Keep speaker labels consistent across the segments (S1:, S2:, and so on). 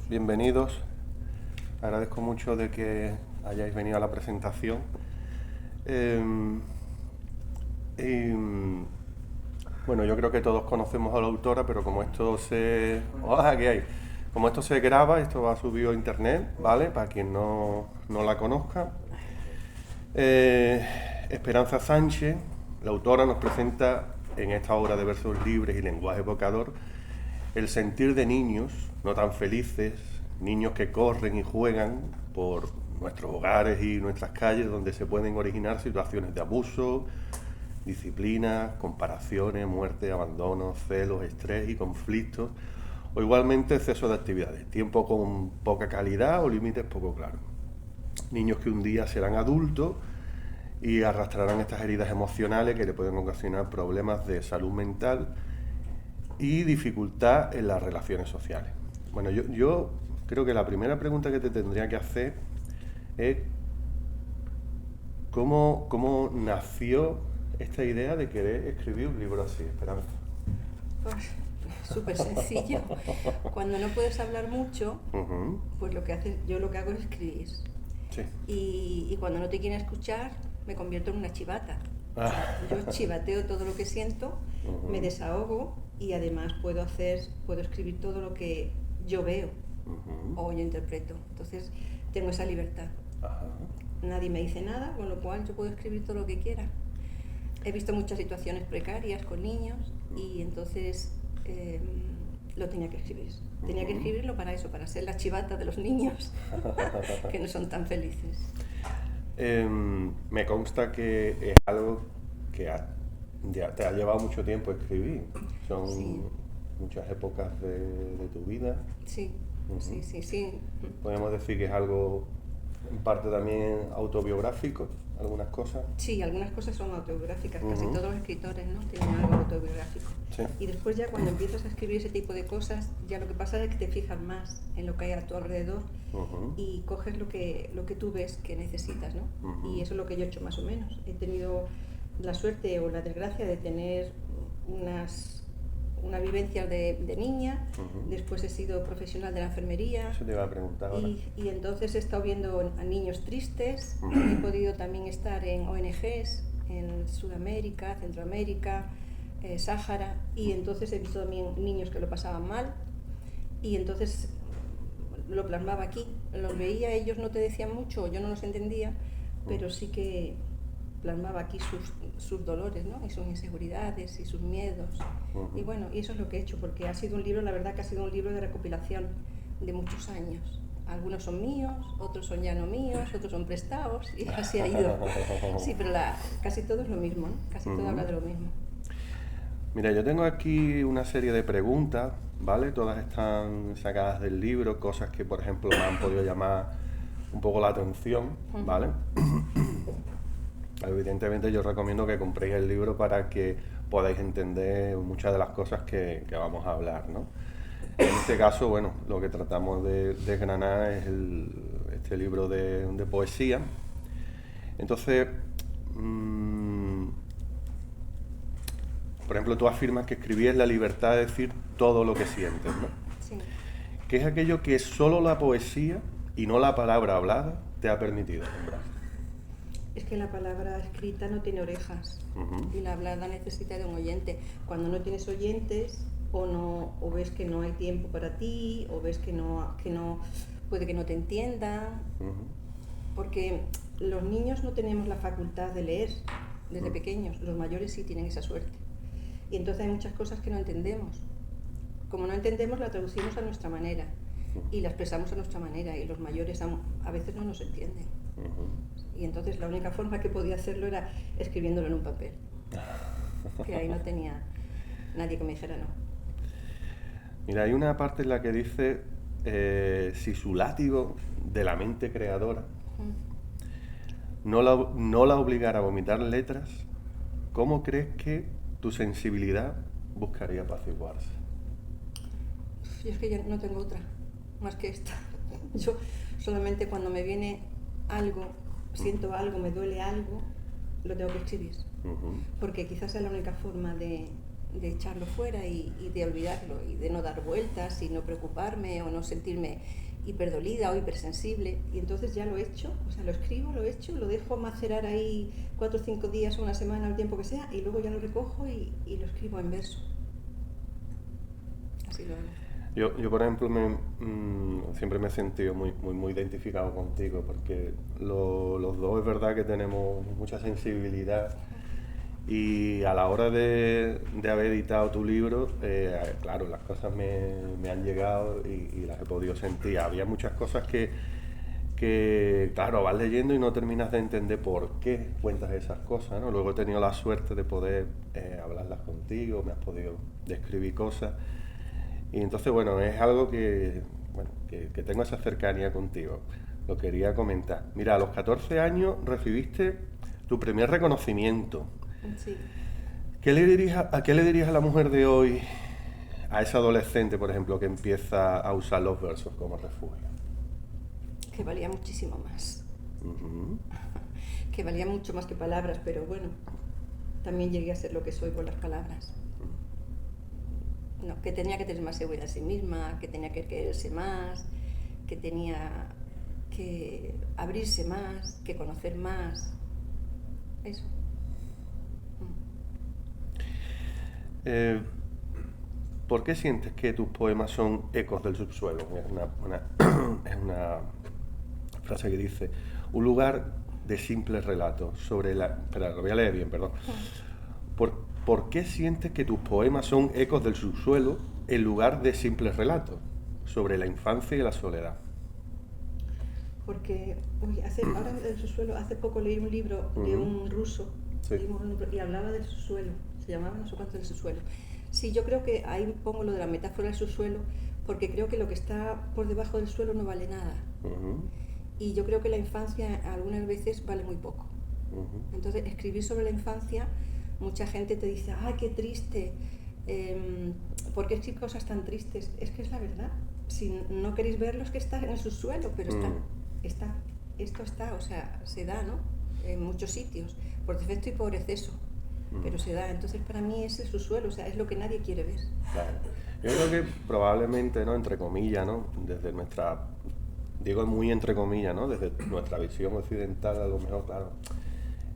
S1: bienvenidos. Agradezco mucho de que hayáis venido a la presentación. Bueno, yo creo que todos conocemos a la autora, pero como esto se... ¡Hola! ¿Qué hay? Como esto se graba, esto va subido a internet, ¿vale? Para quien no la conozca. Esperanza Sánchez, la autora, nos presenta en esta obra de versos libres y lenguaje evocador el sentir de niños no tan felices, niños que corren y juegan por nuestros hogares y nuestras calles, donde se pueden originar situaciones de abuso, disciplina, comparaciones, muerte, abandono, celos, estrés y conflictos, o igualmente exceso de actividades, tiempo con poca calidad o límites poco claros. Niños que un día serán adultos y arrastrarán estas heridas emocionales que le pueden ocasionar problemas de salud mental y dificultad en las relaciones sociales. Bueno, yo creo que la primera pregunta que te tendría que hacer es cómo nació esta idea de querer escribir un libro así, Esperanza.
S2: Pues súper sencillo. Cuando no puedes hablar mucho, pues yo lo que hago es escribir.
S1: Sí.
S2: Y cuando no te quieren escuchar, me convierto en una chivata. Yo chivateo todo lo que siento, me desahogo y además puedo escribir todo lo que yo veo o yo interpreto. Entonces tengo esa libertad. Nadie me dice nada, con lo cual yo puedo escribir todo lo que quiera. He visto muchas situaciones precarias con niños y entonces lo tenía que escribir. Tenía que escribirlo para eso, para ser la chivata de los niños que no son tan felices.
S1: Me consta que es algo que ya te ha llevado mucho tiempo escribir. Son
S2: Sí.
S1: muchas épocas de tu vida.
S2: Sí, sí.
S1: Podemos decir que es algo en parte también autobiográfico, algunas cosas.
S2: Sí, algunas cosas son autobiográficas, casi todos los escritores, ¿no?, tienen algo autobiográfico.
S1: Sí.
S2: Y después ya cuando empiezas a escribir ese tipo de cosas, ya lo que pasa es que te fijas más en lo que hay a tu alrededor y coges lo que tú ves que necesitas, ¿no? Y eso es lo que yo he hecho más o menos. He tenido la suerte o la desgracia de tener una vivencia de niña, después he sido profesional de la enfermería.
S1: Eso te iba a preguntar ahora.
S2: Y entonces he estado viendo a niños tristes, he podido también estar en ONGs, en Sudamérica, Centroamérica, Sáhara, y entonces he visto también niños que lo pasaban mal, y entonces lo plasmaba aquí, los veía, ellos no te decían mucho, yo no los entendía, pero sí que plasmaba aquí sus dolores, ¿no?, y sus inseguridades y sus miedos. Y bueno, y eso es lo que he hecho, porque ha sido un libro, la verdad que ha sido un libro de recopilación de muchos años. Algunos son míos, otros son ya no míos, otros son prestados, y así ha ido. Sí, pero casi todo es lo mismo, ¿no? Casi todo habla de lo mismo.
S1: Mira, yo tengo aquí una serie de preguntas, ¿vale? Todas están sacadas del libro, cosas que, por ejemplo, me han podido llamar un poco la atención, ¿vale? Evidentemente yo recomiendo que compréis el libro para que podáis entender muchas de las cosas que vamos a hablar, ¿no? En este caso, bueno, lo que tratamos de desgranar es este libro de poesía. Entonces, por ejemplo, tú afirmas que escribir es la libertad de decir todo lo que sientes, ¿no?
S2: Sí.
S1: ¿Qué es aquello que solo la poesía y no la palabra hablada te ha permitido nombrar?
S2: Es que la palabra escrita no tiene orejas y la hablada necesita de un oyente. Cuando no tienes oyentes o ves que no hay tiempo para ti, o ves que no puede que no te entiendan, porque los niños no tenemos la facultad de leer desde pequeños, los mayores sí tienen esa suerte. Y entonces hay muchas cosas que no entendemos. Como no entendemos, la traducimos a nuestra manera y la expresamos a nuestra manera, y los mayores a veces no nos entienden. Y entonces la única forma que podía hacerlo era escribiéndolo en un papel, que ahí no tenía nadie que me dijera no.
S1: Mira, hay una parte en la que dice, si su látigo de la mente creadora no la obligara a vomitar letras, ¿cómo crees que tu sensibilidad buscaría apaciguarse?
S2: Y es que yo no tengo otra más que esta. Yo solamente cuando me viene algo, siento algo, me duele algo, lo tengo que escribir. Porque quizás es la única forma de de echarlo fuera y de olvidarlo y de no dar vueltas y no preocuparme o no sentirme hiperdolida o hipersensible. Y entonces ya lo he hecho, o sea, lo escribo, lo he hecho, lo dejo macerar ahí 4 o 5 días o una semana, el tiempo que sea, y luego ya lo recojo y lo escribo en verso. Así lo hago.
S1: Yo por ejemplo, siempre me he sentido muy identificado contigo, porque los dos es verdad que tenemos mucha sensibilidad, y a la hora de haber editado tu libro, claro, las cosas me han llegado y las he podido sentir. Había muchas cosas que, claro, vas leyendo y no terminas de entender por qué cuentas esas cosas, ¿no? Luego he tenido la suerte de poder hablarlas contigo, me has podido describir cosas. Y entonces, bueno, es algo que tengo esa cercanía contigo. Lo quería comentar. Mira, a los 14 años recibiste tu primer reconocimiento.
S2: Sí.
S1: ¿Qué le dirías a la mujer de hoy, a esa adolescente, por ejemplo, que empieza a usar los versos como refugio?
S2: Que valía muchísimo más.
S1: Uh-huh.
S2: Que valía mucho más que palabras, pero bueno, también llegué a ser lo que soy por las palabras. No, que tenía que tener más seguridad en sí misma, que tenía que quererse más, que tenía que abrirse más, que conocer más. Eso.
S1: ¿Por qué sientes que tus poemas son ecos del subsuelo? Es una frase que dice: un lugar de simples relatos sobre la... Espera, lo voy a leer bien, perdón. ¿Por qué sientes que tus poemas son ecos del subsuelo en lugar de simples relatos sobre la infancia y la soledad?
S2: Porque ahora del subsuelo, hace poco leí un libro de un ruso,
S1: sí,
S2: y hablaba del subsuelo, se llamaba no sé cuánto del subsuelo. Sí, yo creo que ahí pongo lo de la metáfora del subsuelo, porque creo que lo que está por debajo del suelo no vale nada. Y yo creo que la infancia algunas veces vale muy poco. Entonces, escribir sobre la infancia, mucha gente te dice: ¡ay, qué triste! ¿Por qué escribir cosas tan tristes? Es que es la verdad. Si no queréis verlo, es que está en el subsuelo, pero esto está, o sea, se da, ¿no? En muchos sitios, por defecto y por exceso, pero se da. Entonces, para mí es el subsuelo, o sea, es lo que nadie quiere ver.
S1: Claro. Yo creo que probablemente, ¿no?, entre comillas, ¿no?, desde nuestra, digo muy entre comillas, ¿no?, desde nuestra visión occidental, a lo mejor, claro,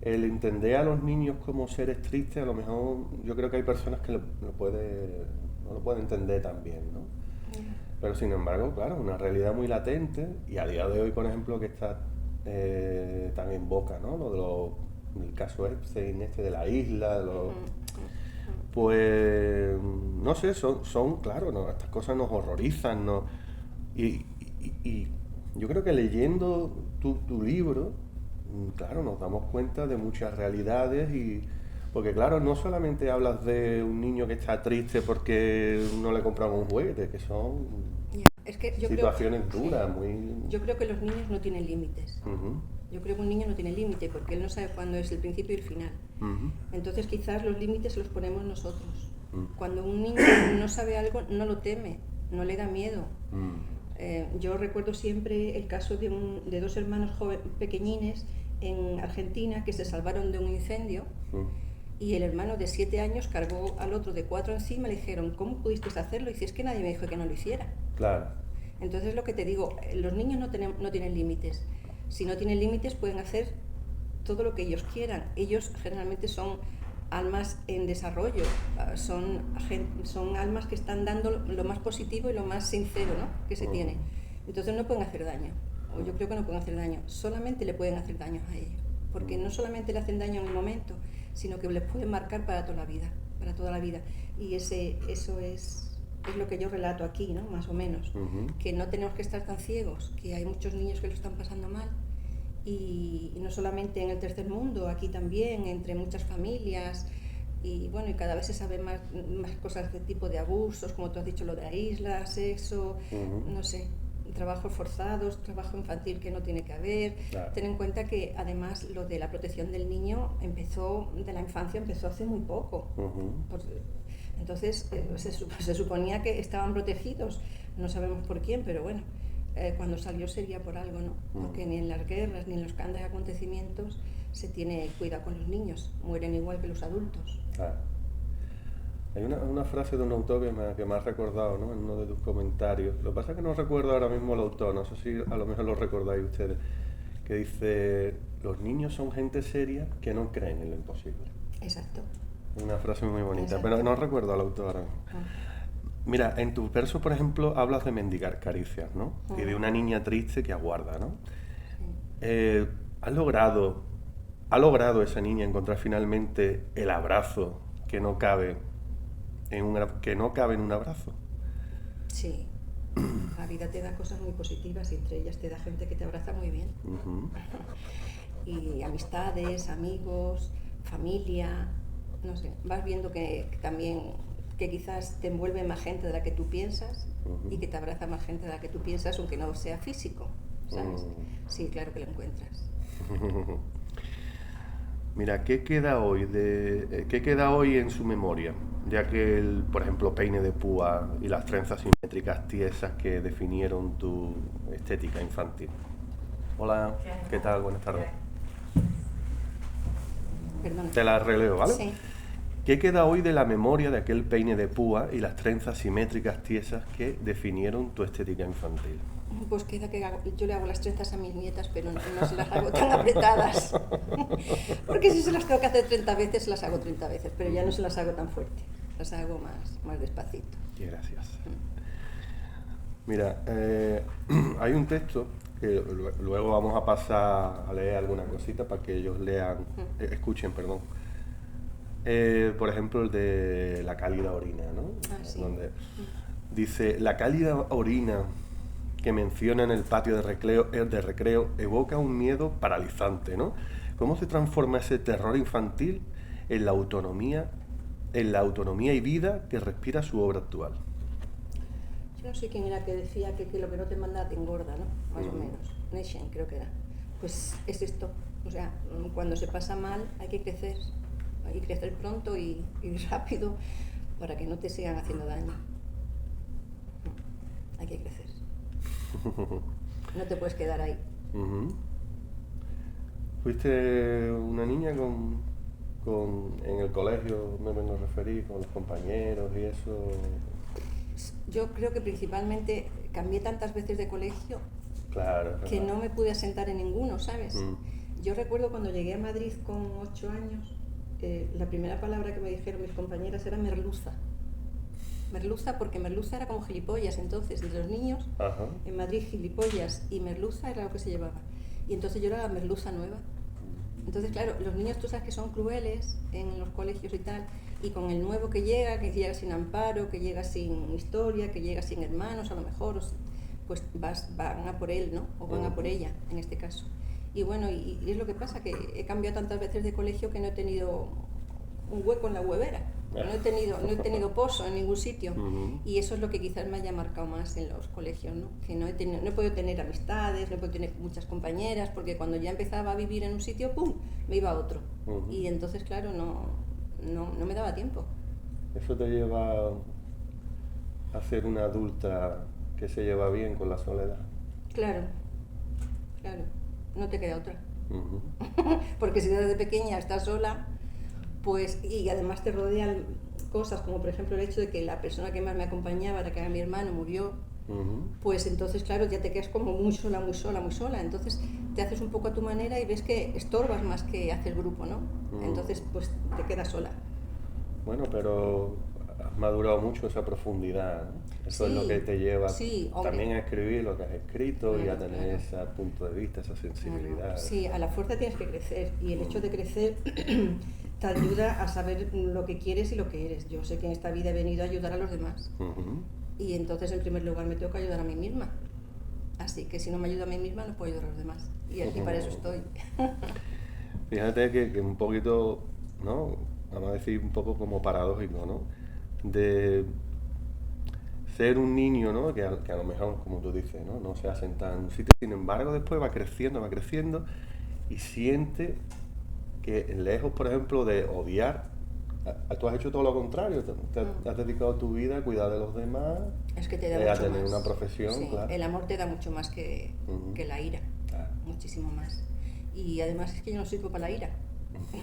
S1: el entender a los niños como seres tristes, a lo mejor yo creo que hay personas que no lo pueden entender también, ¿no? Pero sin embargo, claro, una realidad muy latente, y a día de hoy, por ejemplo, que está tan en boca, ¿no?, el caso Epstein, de la isla, pues, no sé, son claro, ¿no?, estas cosas nos horrorizan, ¿no? Y yo creo que leyendo tu libro, claro, nos damos cuenta de muchas realidades, porque claro, no solamente hablas de un niño que está triste porque no le compraron un juguete, que son situaciones duras, muy...
S2: Yo creo que los niños no tienen límites. Yo creo que un niño no tiene límite porque él no sabe cuándo es el principio y el final. Entonces quizás los límites los ponemos nosotros. Cuando un niño no sabe algo, no lo teme, no le da miedo. Yo recuerdo siempre el caso de dos hermanos pequeñines en Argentina que se salvaron de un incendio, y el hermano de 7 años cargó al otro de 4 encima. Le dijeron: ¿cómo pudiste hacerlo? Y dice: es que nadie me dijo que no lo hiciera.
S1: Claro.
S2: Entonces, lo que te digo, los niños no tienen límites. Si no tienen límites, pueden hacer todo lo que ellos quieran. Ellos generalmente son almas en desarrollo, son almas que están dando lo más positivo y lo más sincero, ¿no?, que se tiene. Entonces no pueden hacer daño, o yo creo que no pueden hacer daño, solamente le pueden hacer daño a ellos, porque no solamente le hacen daño en el momento, sino que les pueden marcar para toda la vida, y eso es lo que yo relato aquí, ¿no?, más o menos, que no tenemos que estar tan ciegos, que hay muchos niños que lo están pasando mal. Y no solamente en el tercer mundo, aquí también, entre muchas familias, y bueno, y cada vez se saben más cosas de tipo de abusos, como tú has dicho, lo de la isla, sexo, no sé, trabajos forzados, trabajo infantil que no tiene que haber. Claro. Ten en cuenta que además lo de la protección del niño de la infancia empezó hace muy poco. Entonces se suponía que estaban protegidos, no sabemos por quién, pero bueno. Cuando salió sería por algo, ¿no? Porque ni en las guerras ni en los grandes acontecimientos se tiene cuidado con los niños, mueren igual que los adultos.
S1: Claro. Hay una frase de un autor que me ha recordado, ¿no? En uno de tus comentarios. Lo que pasa es que no recuerdo ahora mismo el autor, no sé si a lo mejor lo recordáis ustedes, que dice, los niños son gente seria que no creen en lo imposible.
S2: Exacto.
S1: Una frase muy bonita,
S2: Exacto.
S1: pero no recuerdo al autor ahora mismo. Mira, en tus versos, por ejemplo, hablas de mendigar caricias, ¿no? Y de una niña triste que aguarda, ¿no?
S2: Sí.
S1: ¿Ha logrado esa niña encontrar finalmente el abrazo que no cabe que no cabe en un abrazo?
S2: Sí. La vida te da cosas muy positivas y entre ellas te da gente que te abraza muy bien.
S1: Ujú.
S2: Y amistades, amigos, familia, no sé, vas viendo que también que quizás te envuelve más gente de la que tú piensas y que te abraza más gente de la que tú piensas, aunque no sea físico, ¿sabes? Sí, claro que lo encuentras.
S1: Mira, ¿qué queda hoy en su memoria? De aquel, por ejemplo, peine de púa y las trenzas simétricas tiesas que definieron tu estética infantil. Hola, ¿qué tal? Buenas tardes.
S2: Perdona.
S1: Te la releo, ¿vale?
S2: Sí.
S1: ¿Qué queda hoy de la memoria de aquel peine de púa y las trenzas simétricas tiesas que definieron tu estética infantil?
S2: Pues queda que yo le hago las trenzas a mis nietas, pero no se las hago tan apretadas. Porque si se las tengo que hacer 30 veces, se las hago 30 veces, pero ya no se las hago tan fuerte, las hago más despacito.
S1: Gracias. Mira, hay un texto que luego vamos a pasar a leer alguna cosita para que ellos escuchen, perdón. Por ejemplo, el de la cálida orina, ¿no?
S2: Sí.
S1: Donde dice, la cálida orina que menciona en el patio de recreo evoca un miedo paralizante, ¿no? ¿Cómo se transforma ese terror infantil en la autonomía y vida que respira su obra actual?
S2: Yo no sé quién era que decía que lo que no te manda te engorda, ¿no? Más o menos. Neshen creo que era. Pues es esto. O sea, cuando se pasa mal hay que crecer. Hay que crecer pronto y rápido para que no te sigan haciendo daño. Hay que crecer. No te puedes quedar ahí.
S1: ¿Fuiste una niña en el colegio, me vengo a referir, con los compañeros y eso?
S2: Yo creo que principalmente cambié tantas veces de colegio
S1: Claro,
S2: que no me pude asentar en ninguno, ¿sabes? Yo recuerdo cuando llegué a Madrid con 8 años, la primera palabra que me dijeron mis compañeras era merluza. Merluza, porque merluza era como gilipollas entonces, entre los niños.
S1: Ajá.
S2: En Madrid gilipollas y merluza era lo que se llevaba. Y entonces yo era la merluza nueva. Entonces, claro, los niños tú sabes que son crueles en los colegios y tal, y con el nuevo que llega sin amparo, que llega sin historia, que llega sin hermanos a lo mejor, pues van a por él, ¿no? O van a por ella, en este caso. Y bueno, y es lo que pasa, que he cambiado tantas veces de colegio que no he tenido un hueco en la huevera. No he tenido pozo en ningún sitio. Y eso es lo que quizás me haya marcado más en los colegios, ¿no? Que no he podido tener amistades, no he podido tener muchas compañeras, porque cuando ya empezaba a vivir en un sitio, ¡pum!, me iba a otro. Y entonces, claro, no me daba tiempo.
S1: Eso te lleva a ser una adulta que se lleva bien con la soledad.
S2: Claro, no te queda otra. Porque si desde pequeña estás sola, pues, y además te rodean cosas como por ejemplo el hecho de que la persona que más me acompañaba, la que era mi hermano, murió, pues entonces claro, ya te quedas como muy sola, entonces te haces un poco a tu manera y ves que estorbas más que haces grupo, ¿no? Entonces pues te quedas sola.
S1: Bueno, pero has madurado mucho esa profundidad, ¿no? Eso es lo que te lleva también a escribir lo que has escrito y a tener ese punto de vista, esa sensibilidad.
S2: Sí, a la fuerza tienes que crecer y el hecho de crecer te ayuda a saber lo que quieres y lo que eres. Yo sé que en esta vida he venido a ayudar a los demás y entonces en primer lugar me tengo que ayudar a mí misma. Así que si no me ayudo a mí misma no puedo ayudar a los demás y aquí para eso estoy.
S1: Fíjate que un poquito, ¿no? Vamos a decir un poco como paradójico, ¿no? De ser un niño, ¿no? Que a lo mejor, como tú dices, no se asenta en un sitio, sin embargo después va creciendo y siente que lejos, por ejemplo, de odiar, tú has hecho todo lo contrario, te has dedicado tu vida a cuidar de los demás,
S2: es que te da mucho
S1: a tener
S2: más.
S1: una profesión,
S2: Sí,
S1: claro.
S2: El amor te da mucho más que la ira, muchísimo más. Y además es que yo no sirvo para la ira,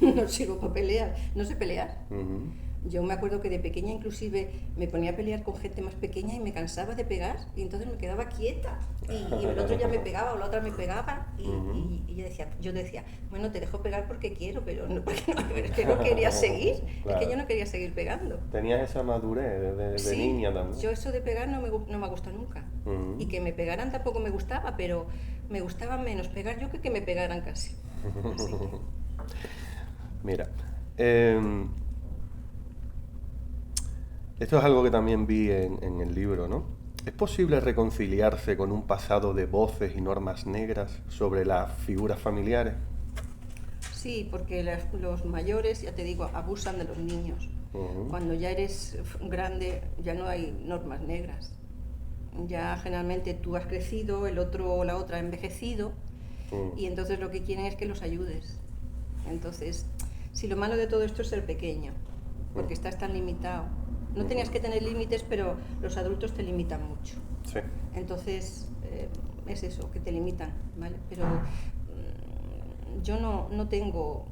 S2: no sirvo para pelear, no sé pelear. Yo me acuerdo que de pequeña inclusive me ponía a pelear con gente más pequeña y me cansaba de pegar y entonces me quedaba quieta y el otro ya me pegaba o la otra me pegaba y yo decía, bueno, te dejo pegar porque quiero, pero no, porque no, es que no quería seguir,
S1: Claro.
S2: es que yo no quería seguir pegando.
S1: Tenías esa madurez de
S2: Sí,
S1: niña también.
S2: yo eso de pegar no me ha gustado nunca. Y que me pegaran tampoco me gustaba, pero me gustaba menos pegar yo que me pegaran casi. Así que...
S1: Mira, esto es algo que también vi en el libro, ¿no? ¿Es posible reconciliarse con un pasado de voces y normas negras sobre las figuras familiares?
S2: Sí, porque los mayores, ya te digo, abusan de los niños. Cuando ya eres grande ya no hay normas negras. Ya generalmente tú has crecido, el otro o la otra ha envejecido y entonces lo que quieren es que los ayudes. Entonces, si lo malo de todo esto es ser pequeño, porque estás tan limitado. No tenías que tener límites, pero los adultos te limitan mucho.
S1: Sí.
S2: Entonces, es eso, que te limitan, ¿vale? Pero yo no tengo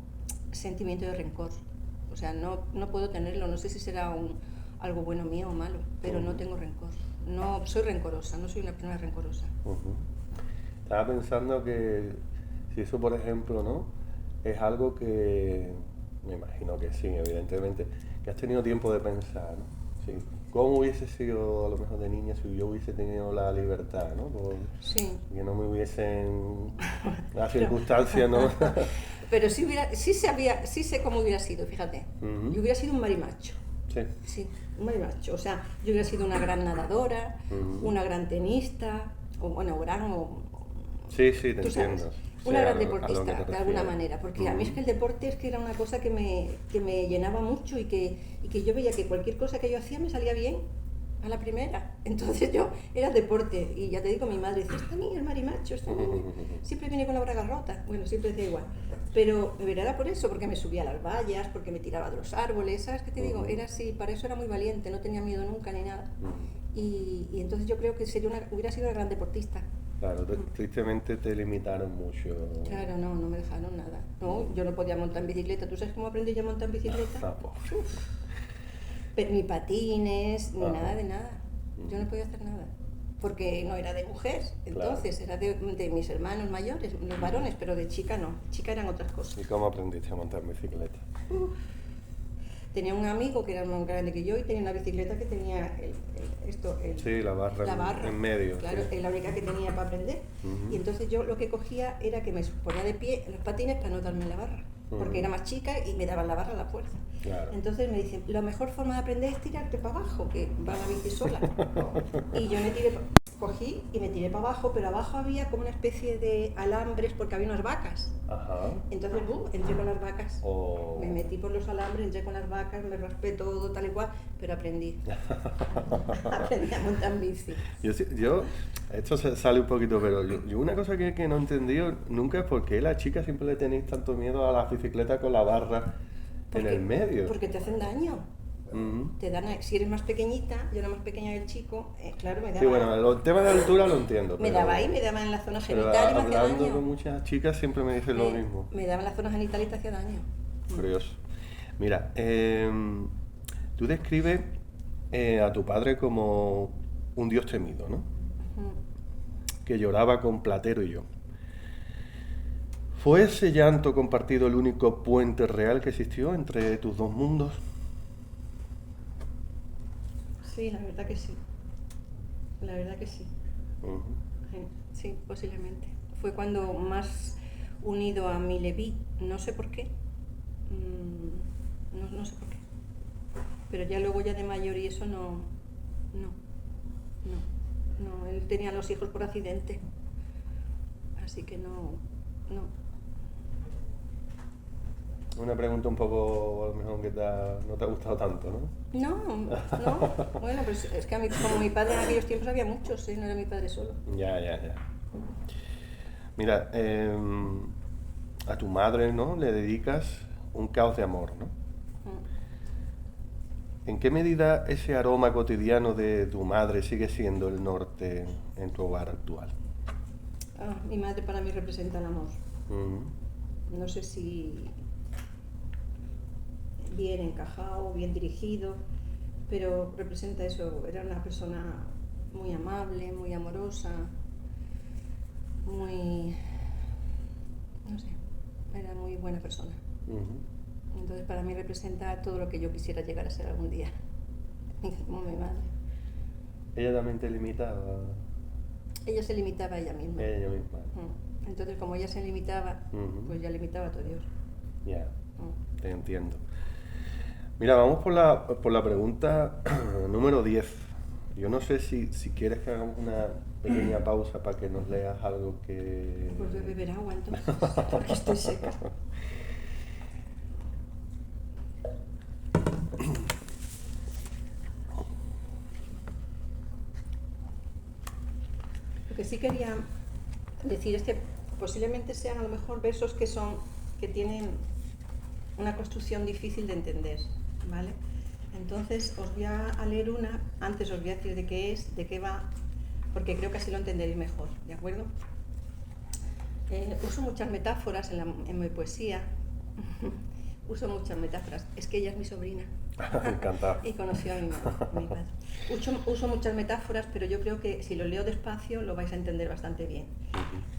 S2: sentimiento de rencor. O sea, no puedo tenerlo. No sé si será algo bueno mío o malo, pero no tengo rencor. No soy rencorosa, no soy una persona rencorosa.
S1: Estaba pensando que si eso, por ejemplo, ¿no? Es algo que, me imagino que sí, evidentemente, que has tenido tiempo de pensar, ¿no? Sí. ¿Cómo hubiese sido a lo mejor de niña si yo hubiese tenido la libertad, ¿no?
S2: Sí.
S1: Que no me hubiesen, las circunstancias, ¿no?
S2: Pero sí sé cómo hubiera sido, fíjate. Yo hubiera sido un marimacho.
S1: Sí.
S2: Sí, un marimacho. O sea, yo hubiera sido una gran nadadora, una gran tenista, o bueno,
S1: Sí, te
S2: tú sabes,
S1: entiendo.
S2: una
S1: Sí,
S2: gran
S1: a lo que
S2: deportista,
S1: te
S2: de alguna
S1: refieres.
S2: manera. Porque a mí es que el deporte es que era una cosa que me llenaba mucho y que yo veía que cualquier cosa que yo hacía me salía bien a la primera. Entonces yo era deporte y ya te digo, mi madre decía, esta niña es marimacho, esta niña siempre viene con la braga rota. Bueno, siempre decía igual. Pero era por eso, porque me subía a las vallas, porque me tiraba de los árboles, ¿sabes qué te digo? Era así, para eso era muy valiente, no tenía miedo nunca ni nada. Y entonces yo creo que hubiera sido una gran deportista.
S1: Claro, tristemente te limitaron mucho.
S2: Claro, no me dejaron nada. No, yo no podía montar en bicicleta. ¿Tú sabes cómo aprendí yo a montar en bicicleta? Ni patines, ni nada de nada. Yo no podía hacer nada. Porque no era de mujer, entonces era de mis hermanos mayores, los varones, pero de chica no. Chica eran otras cosas.
S1: ¿Y cómo aprendiste a montar en bicicleta?
S2: Tenía un amigo que era más grande que yo y tenía una bicicleta que tenía
S1: sí, la barra en medio.
S2: Claro,
S1: Sí.
S2: es la única que tenía para aprender. Y entonces yo lo que cogía era que me ponía de pie en los patines para no darme la barra, porque era más chica y me daban la barra a la fuerza.
S1: Claro.
S2: Entonces me dicen, la mejor forma de aprender es tirarte para abajo, que va la bici sola. Y yo cogí y me tiré para abajo, pero abajo había como una especie de alambres porque había unas vacas.
S1: Ajá.
S2: Entonces, entré con las vacas.
S1: Oh.
S2: Me metí por los alambres, entré con las vacas, me raspé todo, tal y cual, pero aprendí. Aprendí a montar en bici.
S1: Esto sale un poquito, pero yo una cosa que no he entendido nunca es por qué las chicas siempre le tenéis tanto miedo a las bicicletas con la barra en el medio.
S2: Porque te hacen daño. Te dan, si eres más pequeñita, yo era más pequeña que el chico, claro, me daba...
S1: Sí, bueno, el tema de la altura lo entiendo.
S2: Me daba en la zona genital y me hacía
S1: hablando
S2: daño.
S1: con muchas chicas siempre me dicen lo mismo.
S2: Me daba en la zona genital y te hacía daño.
S1: Curioso. Mira, tú describes a tu padre como un dios temido, ¿no? Que lloraba con Platero y yo. ¿Fue ese llanto compartido el único puente real que existió entre tus dos mundos?
S2: Sí, la verdad que sí. La verdad que sí. Sí, posiblemente. Fue cuando más unido a mi le vi, no sé por qué. No sé por qué. Pero ya luego ya de mayor y eso no. Él tenía los hijos por accidente. Así que no.
S1: Una pregunta un poco, a lo mejor, que no te ha gustado tanto, ¿no?
S2: No. Bueno, pues es que como mi padre en aquellos tiempos había muchos, no era mi padre solo.
S1: Ya. Mira, a tu madre, ¿no? Le dedicas un caos de amor, ¿no? ¿En qué medida ese aroma cotidiano de tu madre sigue siendo el norte en tu hogar actual?
S2: Mi madre para mí representa el amor. No sé si... bien encajado, bien dirigido, pero representa eso, era una persona muy amable, muy amorosa, muy, no sé, era muy buena persona. Entonces para mí representa todo lo que yo quisiera llegar a ser algún día, como mi madre.
S1: ¿Ella también te limitaba?
S2: Ella se limitaba a ella misma.
S1: Ella misma.
S2: Entonces como ella se limitaba, pues ya limitaba a todo Dios.
S1: Ya, te entiendo. Mira, vamos por la pregunta número 10. Yo no sé si quieres que hagamos una pequeña pausa para que nos leas algo que...
S2: Pues voy a beber agua entonces, porque estoy seca. Lo que sí quería decir es que posiblemente sean a lo mejor versos que tienen una construcción difícil de entender, ¿vale? Entonces os voy a leer una, antes os voy a decir de qué es, de qué va, porque creo que así lo entenderéis mejor, ¿de acuerdo? Uso muchas metáforas en mi poesía, uso muchas metáforas, es que ella es mi sobrina.
S1: Encantado.
S2: Y conoció a mi padre. Uso muchas metáforas, pero yo creo que si lo leo despacio lo vais a entender bastante bien.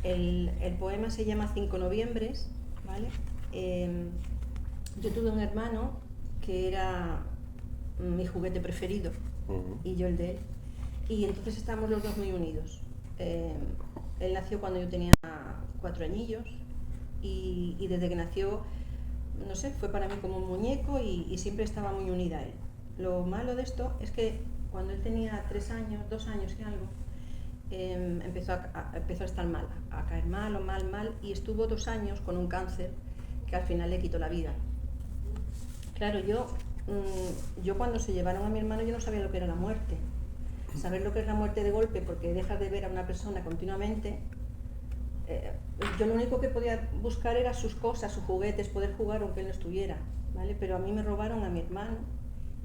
S2: El poema se llama 5 noviembres, ¿vale? Yo tuve un hermano que era mi juguete preferido y yo el de él. Y entonces estábamos los dos muy unidos. Él nació cuando yo tenía 4 añillos y desde que nació, no sé, fue para mí como un muñeco y siempre estaba muy unida a él. Lo malo de esto es que cuando él tenía 3 años, 2 años y algo, empezó a estar mal, a caer mal, y estuvo 2 años con un cáncer que al final le quitó la vida. Claro, yo cuando se llevaron a mi hermano yo no sabía lo que era la muerte. Saber lo que es la muerte de golpe porque dejas de ver a una persona continuamente, yo lo único que podía buscar era sus cosas, sus juguetes, poder jugar aunque él no estuviera, ¿vale? Pero a mí me robaron a mi hermano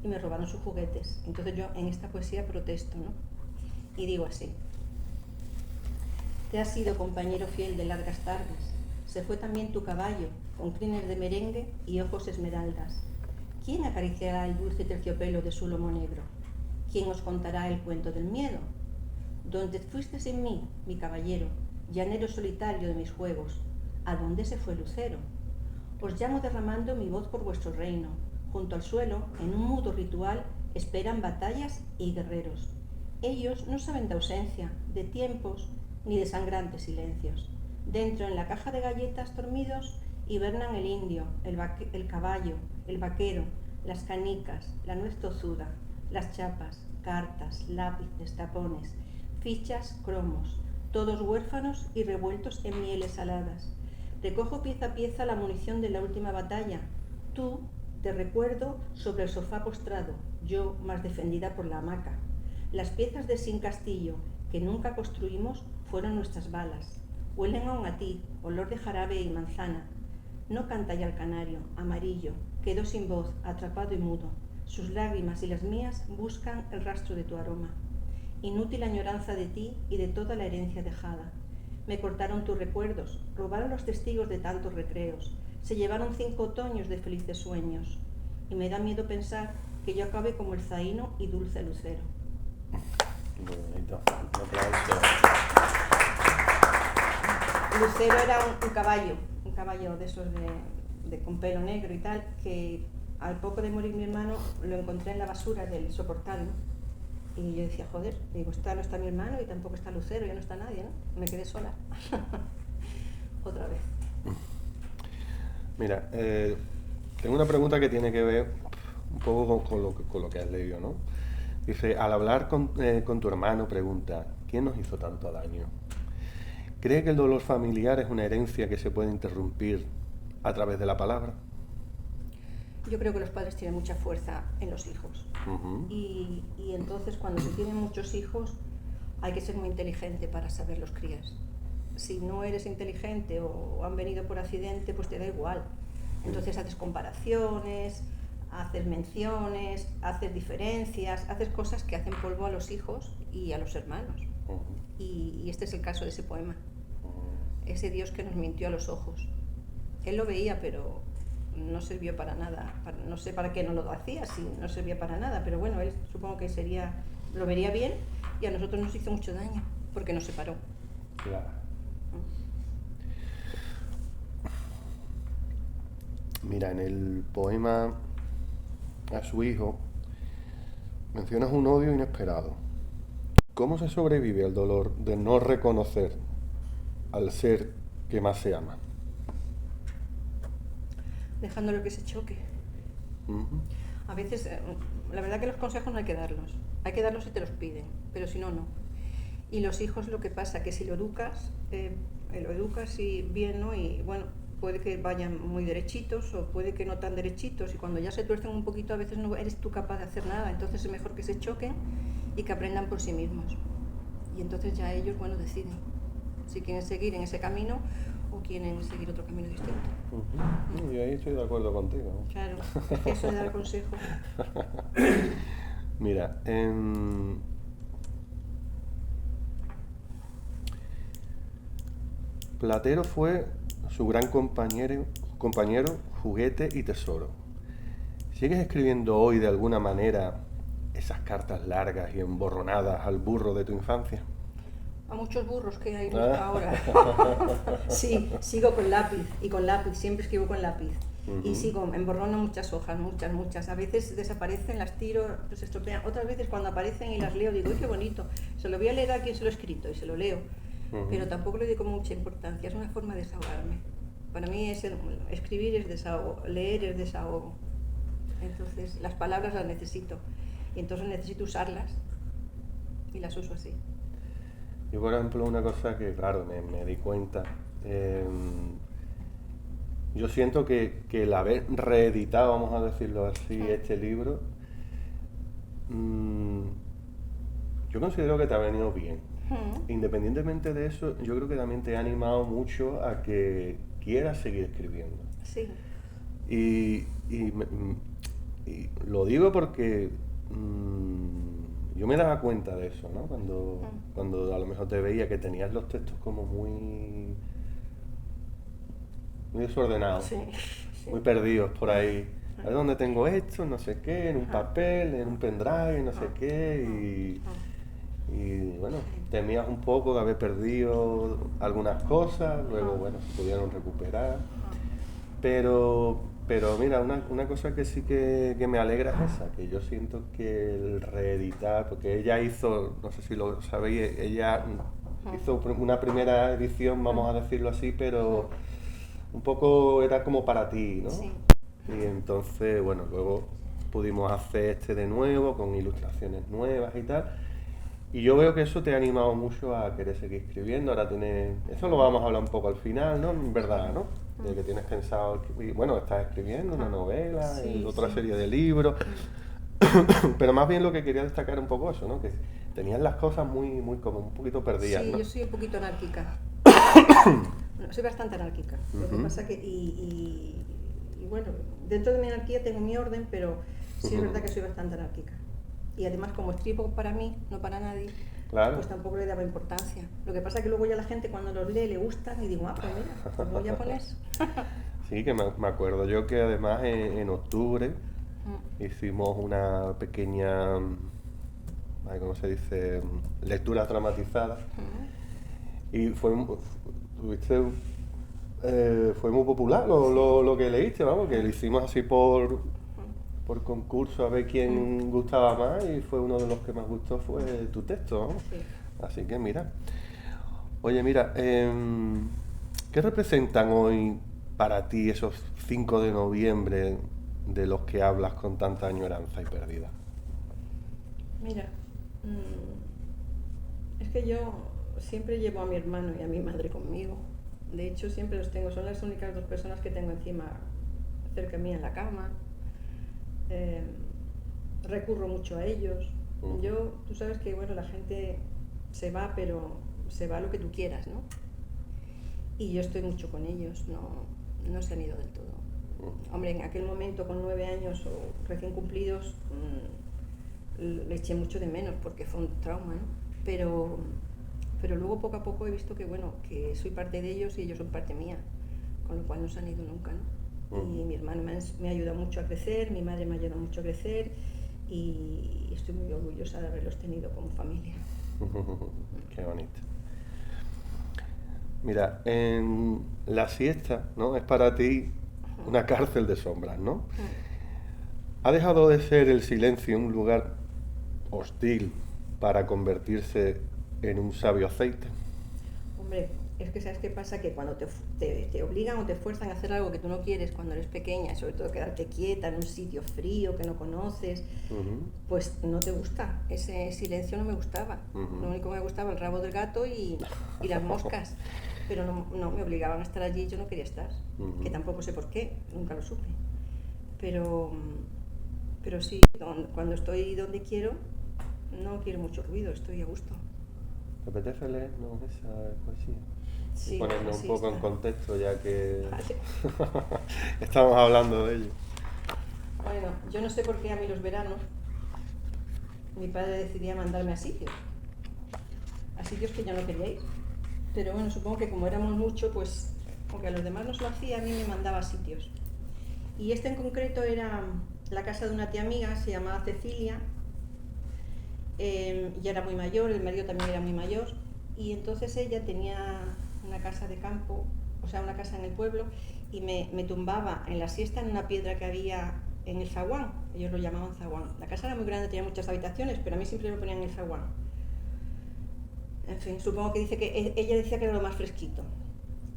S2: y me robaron sus juguetes. Entonces yo en esta poesía protesto, ¿no? Y digo así: te has sido compañero fiel de largas tardes, se fue también tu caballo, con crines de merengue y ojos esmeraldas. ¿Quién acariciará el dulce terciopelo de su lomo negro? ¿Quién os contará el cuento del miedo? ¿Dónde fuiste sin mí, mi caballero, llanero solitario de mis juegos? ¿A dónde se fue Lucero? Os llamo derramando mi voz por vuestro reino. Junto al suelo, en un mudo ritual, esperan batallas y guerreros. Ellos no saben de ausencia, de tiempos, ni de sangrantes silencios. Dentro, en la caja de galletas dormidos, hibernan el indio, el caballo, el vaquero, las canicas, la nuez tozuda, las chapas, cartas, lápices, tapones, fichas, cromos, todos huérfanos y revueltos en mieles saladas. Recojo pieza a pieza la munición de la última batalla. Tú, te recuerdo sobre el sofá postrado, yo más defendida por la hamaca. Las piezas de Sin Castillo, que nunca construimos, fueron nuestras balas. Huelen aún a ti, olor de jarabe y manzana. No canta ya el canario, amarillo, quedó sin voz, atrapado y mudo. Sus lágrimas y las mías buscan el rastro de tu aroma. Inútil añoranza de ti y de toda la herencia dejada. Me cortaron tus recuerdos, robaron los testigos de tantos recreos, se llevaron 5 otoños de felices sueños. Y me da miedo pensar que yo acabe como el zaino y dulce lucero.
S1: Muy bonito, un aplauso.
S2: Lucero era un caballo de esos con pelo negro y tal, que al poco de morir mi hermano lo encontré en la basura del soportal, ¿no? Y yo decía, joder, digo, no está mi hermano y tampoco está Lucero, ya no está nadie, ¿no? Me quedé sola. Otra vez.
S1: Mira, tengo una pregunta que tiene que ver un poco con lo que has leído, ¿no? Dice, al hablar con tu hermano, pregunta, ¿quién nos hizo tanto daño? ¿Cree que el dolor familiar es una herencia que se puede interrumpir a través de la palabra?
S2: Yo creo que los padres tienen mucha fuerza en los hijos. Y entonces cuando se tienen muchos hijos hay que ser muy inteligente para saberlos criar. Si no eres inteligente o han venido por accidente, pues te da igual. Entonces haces comparaciones, haces menciones, haces diferencias, haces cosas que hacen polvo a los hijos y a los hermanos. Y este es el caso de ese poema. Ese Dios que nos mintió a los ojos. Él lo veía, pero no sirvió para nada. No sé para qué no lo hacía, si no servía para nada, pero bueno, él supongo que lo vería bien, y a nosotros nos hizo mucho daño, porque nos separó.
S1: Claro. Mira, en el poema a su hijo mencionas un odio inesperado. ¿Cómo se sobrevive al dolor de no reconocer al ser que más se ama?
S2: Dejándolo que se choque. A veces, la verdad que los consejos no hay que darlos. Hay que darlos si te los piden, pero si no, no. Y los hijos, lo que pasa que si lo educas y bien, ¿no? Y bueno, puede que vayan muy derechitos o puede que no tan derechitos, y cuando ya se tuercen un poquito a veces no eres tú capaz de hacer nada. Entonces es mejor que se choquen y que aprendan por sí mismos. Y entonces ya ellos, bueno, deciden si quieren seguir en ese camino o quieren seguir otro camino distinto.
S1: Y ahí estoy de acuerdo contigo.
S2: Claro, es que eso de dar consejos.
S1: Mira, Platero fue su gran compañero, juguete y tesoro. ¿Sigues escribiendo hoy de alguna manera esas cartas largas y emborronadas al burro de tu infancia?
S2: A muchos burros que hay ahora. Sí, sigo con lápiz, siempre escribo con lápiz. Y sigo, emborrono muchas hojas, muchas. A veces desaparecen, las tiro, se estropean. Otras veces cuando aparecen y las leo digo, ¡uy, qué bonito! Se lo voy a leer a quien se lo he escrito y se lo leo. Pero tampoco le doy mucha importancia, es una forma de desahogarme. Para mí escribir es desahogo, leer es desahogo. Entonces las palabras las necesito y entonces necesito usarlas y las uso así.
S1: Y por ejemplo, una cosa que claro, me di cuenta, yo siento que el haber reeditado, vamos a decirlo así, este libro, yo considero que te ha venido bien. Independientemente de eso, yo creo que también te ha animado mucho a que quieras seguir escribiendo.
S2: Sí.
S1: Y lo digo porque yo me daba cuenta de eso, ¿no? Cuando a lo mejor te veía que tenías los textos como muy desordenados,
S2: Sí.
S1: muy perdidos por ahí. A ver dónde tengo esto, no sé qué, en un papel, en un pendrive, no sé qué, y bueno, temías un poco de haber perdido algunas cosas, luego bueno, se pudieron recuperar. Pero mira, una cosa que sí que me alegra es esa, que yo siento que el reeditar, porque ella hizo, no sé si lo sabéis, ella hizo una primera edición, vamos a decirlo así, pero un poco era como para ti, ¿no?
S2: Sí.
S1: Y entonces, bueno, luego pudimos hacer este de nuevo, con ilustraciones nuevas y tal. Y yo veo que eso te ha animado mucho a querer seguir escribiendo. Ahora eso lo vamos a hablar un poco al final, ¿no? En verdad, ¿no? De que tienes pensado, bueno, estás escribiendo una novela, y otra serie de libros. Pero más bien lo que quería destacar un poco eso, ¿no? Que tenías las cosas muy como un poquito perdidas,
S2: Sí,
S1: ¿no?
S2: yo soy un poquito anárquica. Soy bastante anárquica. Lo que pasa que, y bueno, dentro de mi anarquía tengo mi orden, pero sí es verdad que soy bastante anárquica. Y además, como escribo para mí, no para nadie,
S1: claro,
S2: pues tampoco le daba importancia. Lo que pasa es que luego ya la gente cuando los lee le gustan y digo, pues mira, te voy a poner.
S1: Sí, que me acuerdo yo que además en octubre hicimos una pequeña, ¿cómo se dice? Lectura dramatizada. Y fue muy popular lo que leíste, vamos, que lo hicimos así por concurso a ver quién gustaba más, y fue uno de los que más gustó fue tu texto, ¿no?
S2: Sí.
S1: Así que mira. Oye, mira, ¿qué representan hoy para ti esos 5 de noviembre de los que hablas con tanta añoranza y pérdida?
S2: Mira, es que yo siempre llevo a mi hermano y a mi madre conmigo. De hecho, siempre los tengo, son las únicas dos personas que tengo encima, cerca mía en la cama. Recurro mucho a ellos. Tú sabes que bueno, la gente se va, pero se va a lo que tú quieras, ¿no? Y yo estoy mucho con ellos, no se han ido del todo. Hombre, en aquel momento con 9 años o recién cumplidos le eché mucho de menos porque fue un trauma, ¿no? Pero luego poco a poco he visto que bueno, que soy parte de ellos y ellos son parte mía, con lo cual no se han ido nunca, ¿no? Y mi hermano me ayuda mucho a crecer, mi madre me ayuda mucho a crecer y estoy muy orgullosa de haberlos tenido como familia.
S1: Qué bonito. Mira, en la siesta, ¿no? Es para ti una cárcel de sombras, ¿no? ¿Ha dejado de ser el silencio un lugar hostil para convertirse en un sabio aceite?
S2: Hombre, es que ¿sabes qué pasa? Que cuando te obligan o te fuerzan a hacer algo que tú no quieres cuando eres pequeña, sobre todo quedarte quieta en un sitio frío que no conoces, pues no te gusta. Ese silencio no me gustaba. Lo único que me gustaba el rabo del gato y las moscas. Pero no me obligaban a estar allí y yo no quería estar. Que tampoco sé por qué, nunca lo supe. Pero sí, cuando estoy donde quiero, no quiero mucho ruido, estoy a gusto.
S1: ¿Te apetece leernos esa poesía?
S2: Sí,
S1: Y ponernos un poco
S2: está.
S1: en contexto, ya que
S2: Vale.
S1: estamos hablando de ello.
S2: Bueno, yo no sé por qué a mí los veranos mi padre decidía mandarme a sitios que yo no quería ir. Pero bueno, supongo que como éramos muchos, pues aunque a los demás no se lo hacía, a mí me mandaba a sitios. Y este en concreto era la casa de una tía amiga, se llamaba Cecilia, ya era muy mayor, el marido también era muy mayor, y entonces ella tenía una casa de campo, o sea, una casa en el pueblo, y me tumbaba en la siesta en una piedra que había en el zaguán, ellos lo llamaban zaguán. La casa era muy grande, tenía muchas habitaciones, pero a mí siempre me ponían en el zaguán. En fin, supongo que dice que ella decía que era lo más fresquito.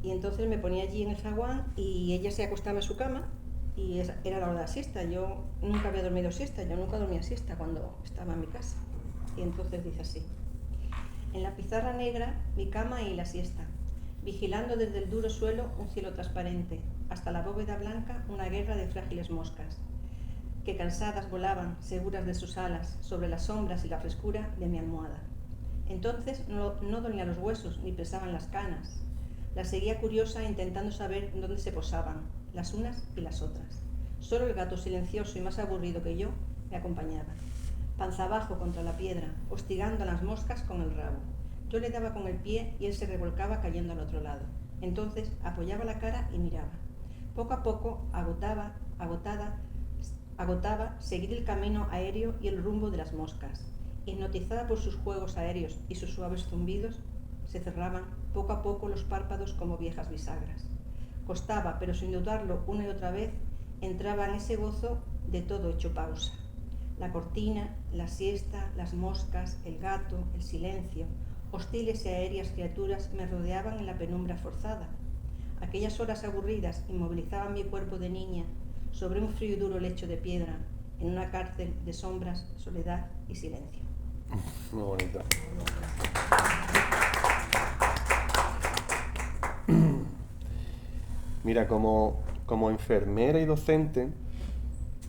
S2: Y entonces me ponía allí en el zaguán y ella se acostaba en su cama y era la hora de la siesta. Yo nunca había dormido siesta, yo nunca dormía siesta cuando estaba en mi casa. Y entonces dice así: en la pizarra negra, mi cama y la siesta, vigilando desde el duro suelo un cielo transparente, hasta la bóveda blanca una guerra de frágiles moscas, que cansadas volaban, seguras de sus alas, sobre las sombras y la frescura de mi almohada. Entonces no dolían los huesos ni pesaban las canas. Las seguía curiosa intentando saber dónde se posaban, las unas y las otras. Solo el gato silencioso y más aburrido que yo me acompañaba. Panza abajo contra la piedra, hostigando a las moscas con el rabo. Yo le daba con el pie y él se revolcaba cayendo al otro lado. Entonces apoyaba la cara y miraba. Poco a poco agotaba seguir el camino aéreo y el rumbo de las moscas. Hipnotizada por sus juegos aéreos y sus suaves zumbidos, se cerraban poco a poco los párpados como viejas bisagras. Costaba, pero sin dudarlo una y otra vez, entraba en ese gozo de todo hecho pausa. La cortina, la siesta, las moscas, el gato, el silencio, hostiles y aéreas criaturas me rodeaban en la penumbra forzada. Aquellas horas aburridas inmovilizaban mi cuerpo de niña sobre un frío y duro lecho de piedra, en una cárcel de sombras, soledad y silencio.
S1: Muy bonito. Mira, como enfermera y docente,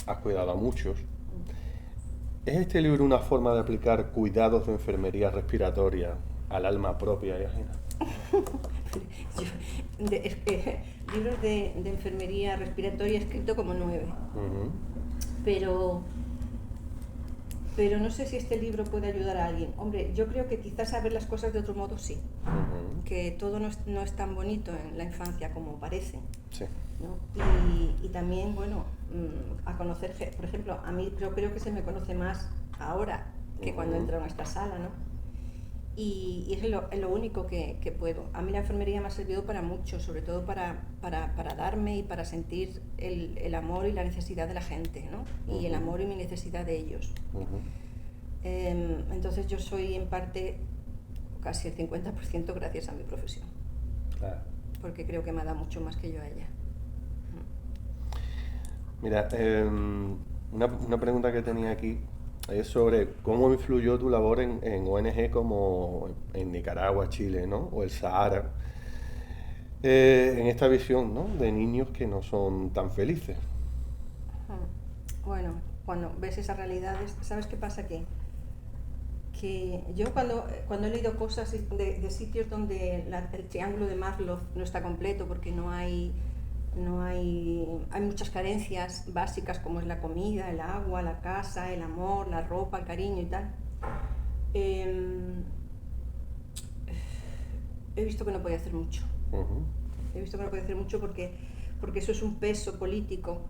S1: has cuidado a muchos. ¿Es este libro una forma de aplicar cuidados de enfermería respiratoria al alma propia y ajena?
S2: Libros de enfermería respiratoria he escrito como 9. Pero no sé si este libro puede ayudar a alguien. Hombre, yo creo que quizás saber las cosas de otro modo sí. Que todo no es tan bonito en la infancia como parece.
S1: Sí.
S2: ¿No? Y también, bueno, a conocer, por ejemplo, a mí yo creo que se me conoce más ahora que cuando entro en esta sala, ¿no? Y es lo único que puedo. A mí la enfermería me ha servido para mucho, sobre todo para darme y para sentir el amor y la necesidad de la gente, ¿no? Y el amor y mi necesidad de ellos. Entonces yo soy en parte casi el 50% gracias a mi profesión.
S1: Claro.
S2: Porque creo que me ha dado mucho más que yo a ella.
S1: Mira, una pregunta que tenía aquí es sobre cómo influyó tu labor en ONG como en Nicaragua, Chile, ¿no? O el Sahara, en esta visión, ¿no? De niños que no son tan felices.
S2: Bueno, cuando ves esas realidades, ¿sabes qué pasa? Que yo cuando he leído cosas de sitios donde el triángulo de Maslow no está completo porque hay muchas carencias básicas como es la comida, el agua, la casa, el amor, la ropa, el cariño y tal. He visto que no podía hacer mucho. He visto que no podía hacer mucho porque porque eso es un peso político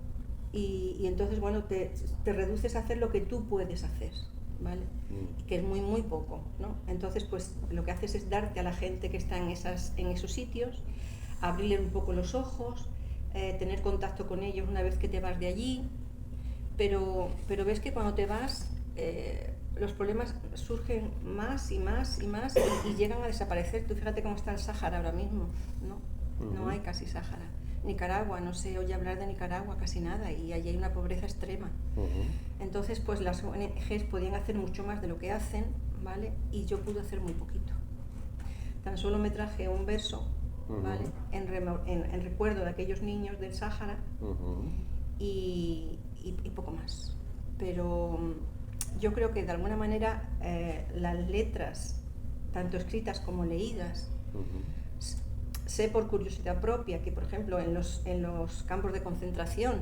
S2: y entonces, bueno, te reduces a hacer lo que tú puedes hacer, ¿vale? Que es muy, muy poco, ¿no? Entonces, pues lo que haces es darte a la gente que está en esos sitios, abrirle un poco los ojos, tener contacto con ellos una vez que te vas de allí, pero ves que cuando te vas los problemas surgen más y más y más y llegan a desaparecer. Tú fíjate cómo está el Sáhara ahora mismo, ¿no? No hay casi Sáhara. Nicaragua, no se oye hablar de Nicaragua casi nada y allí hay una pobreza extrema. Entonces, pues las ONGs podían hacer mucho más de lo que hacen, ¿vale? Y yo pude hacer muy poquito. Tan solo me traje un verso, ¿vale? En recuerdo de aquellos niños del Sáhara y poco más. Pero yo creo que de alguna manera las letras, tanto escritas como leídas, sé por curiosidad propia que, por ejemplo, en los campos de concentración,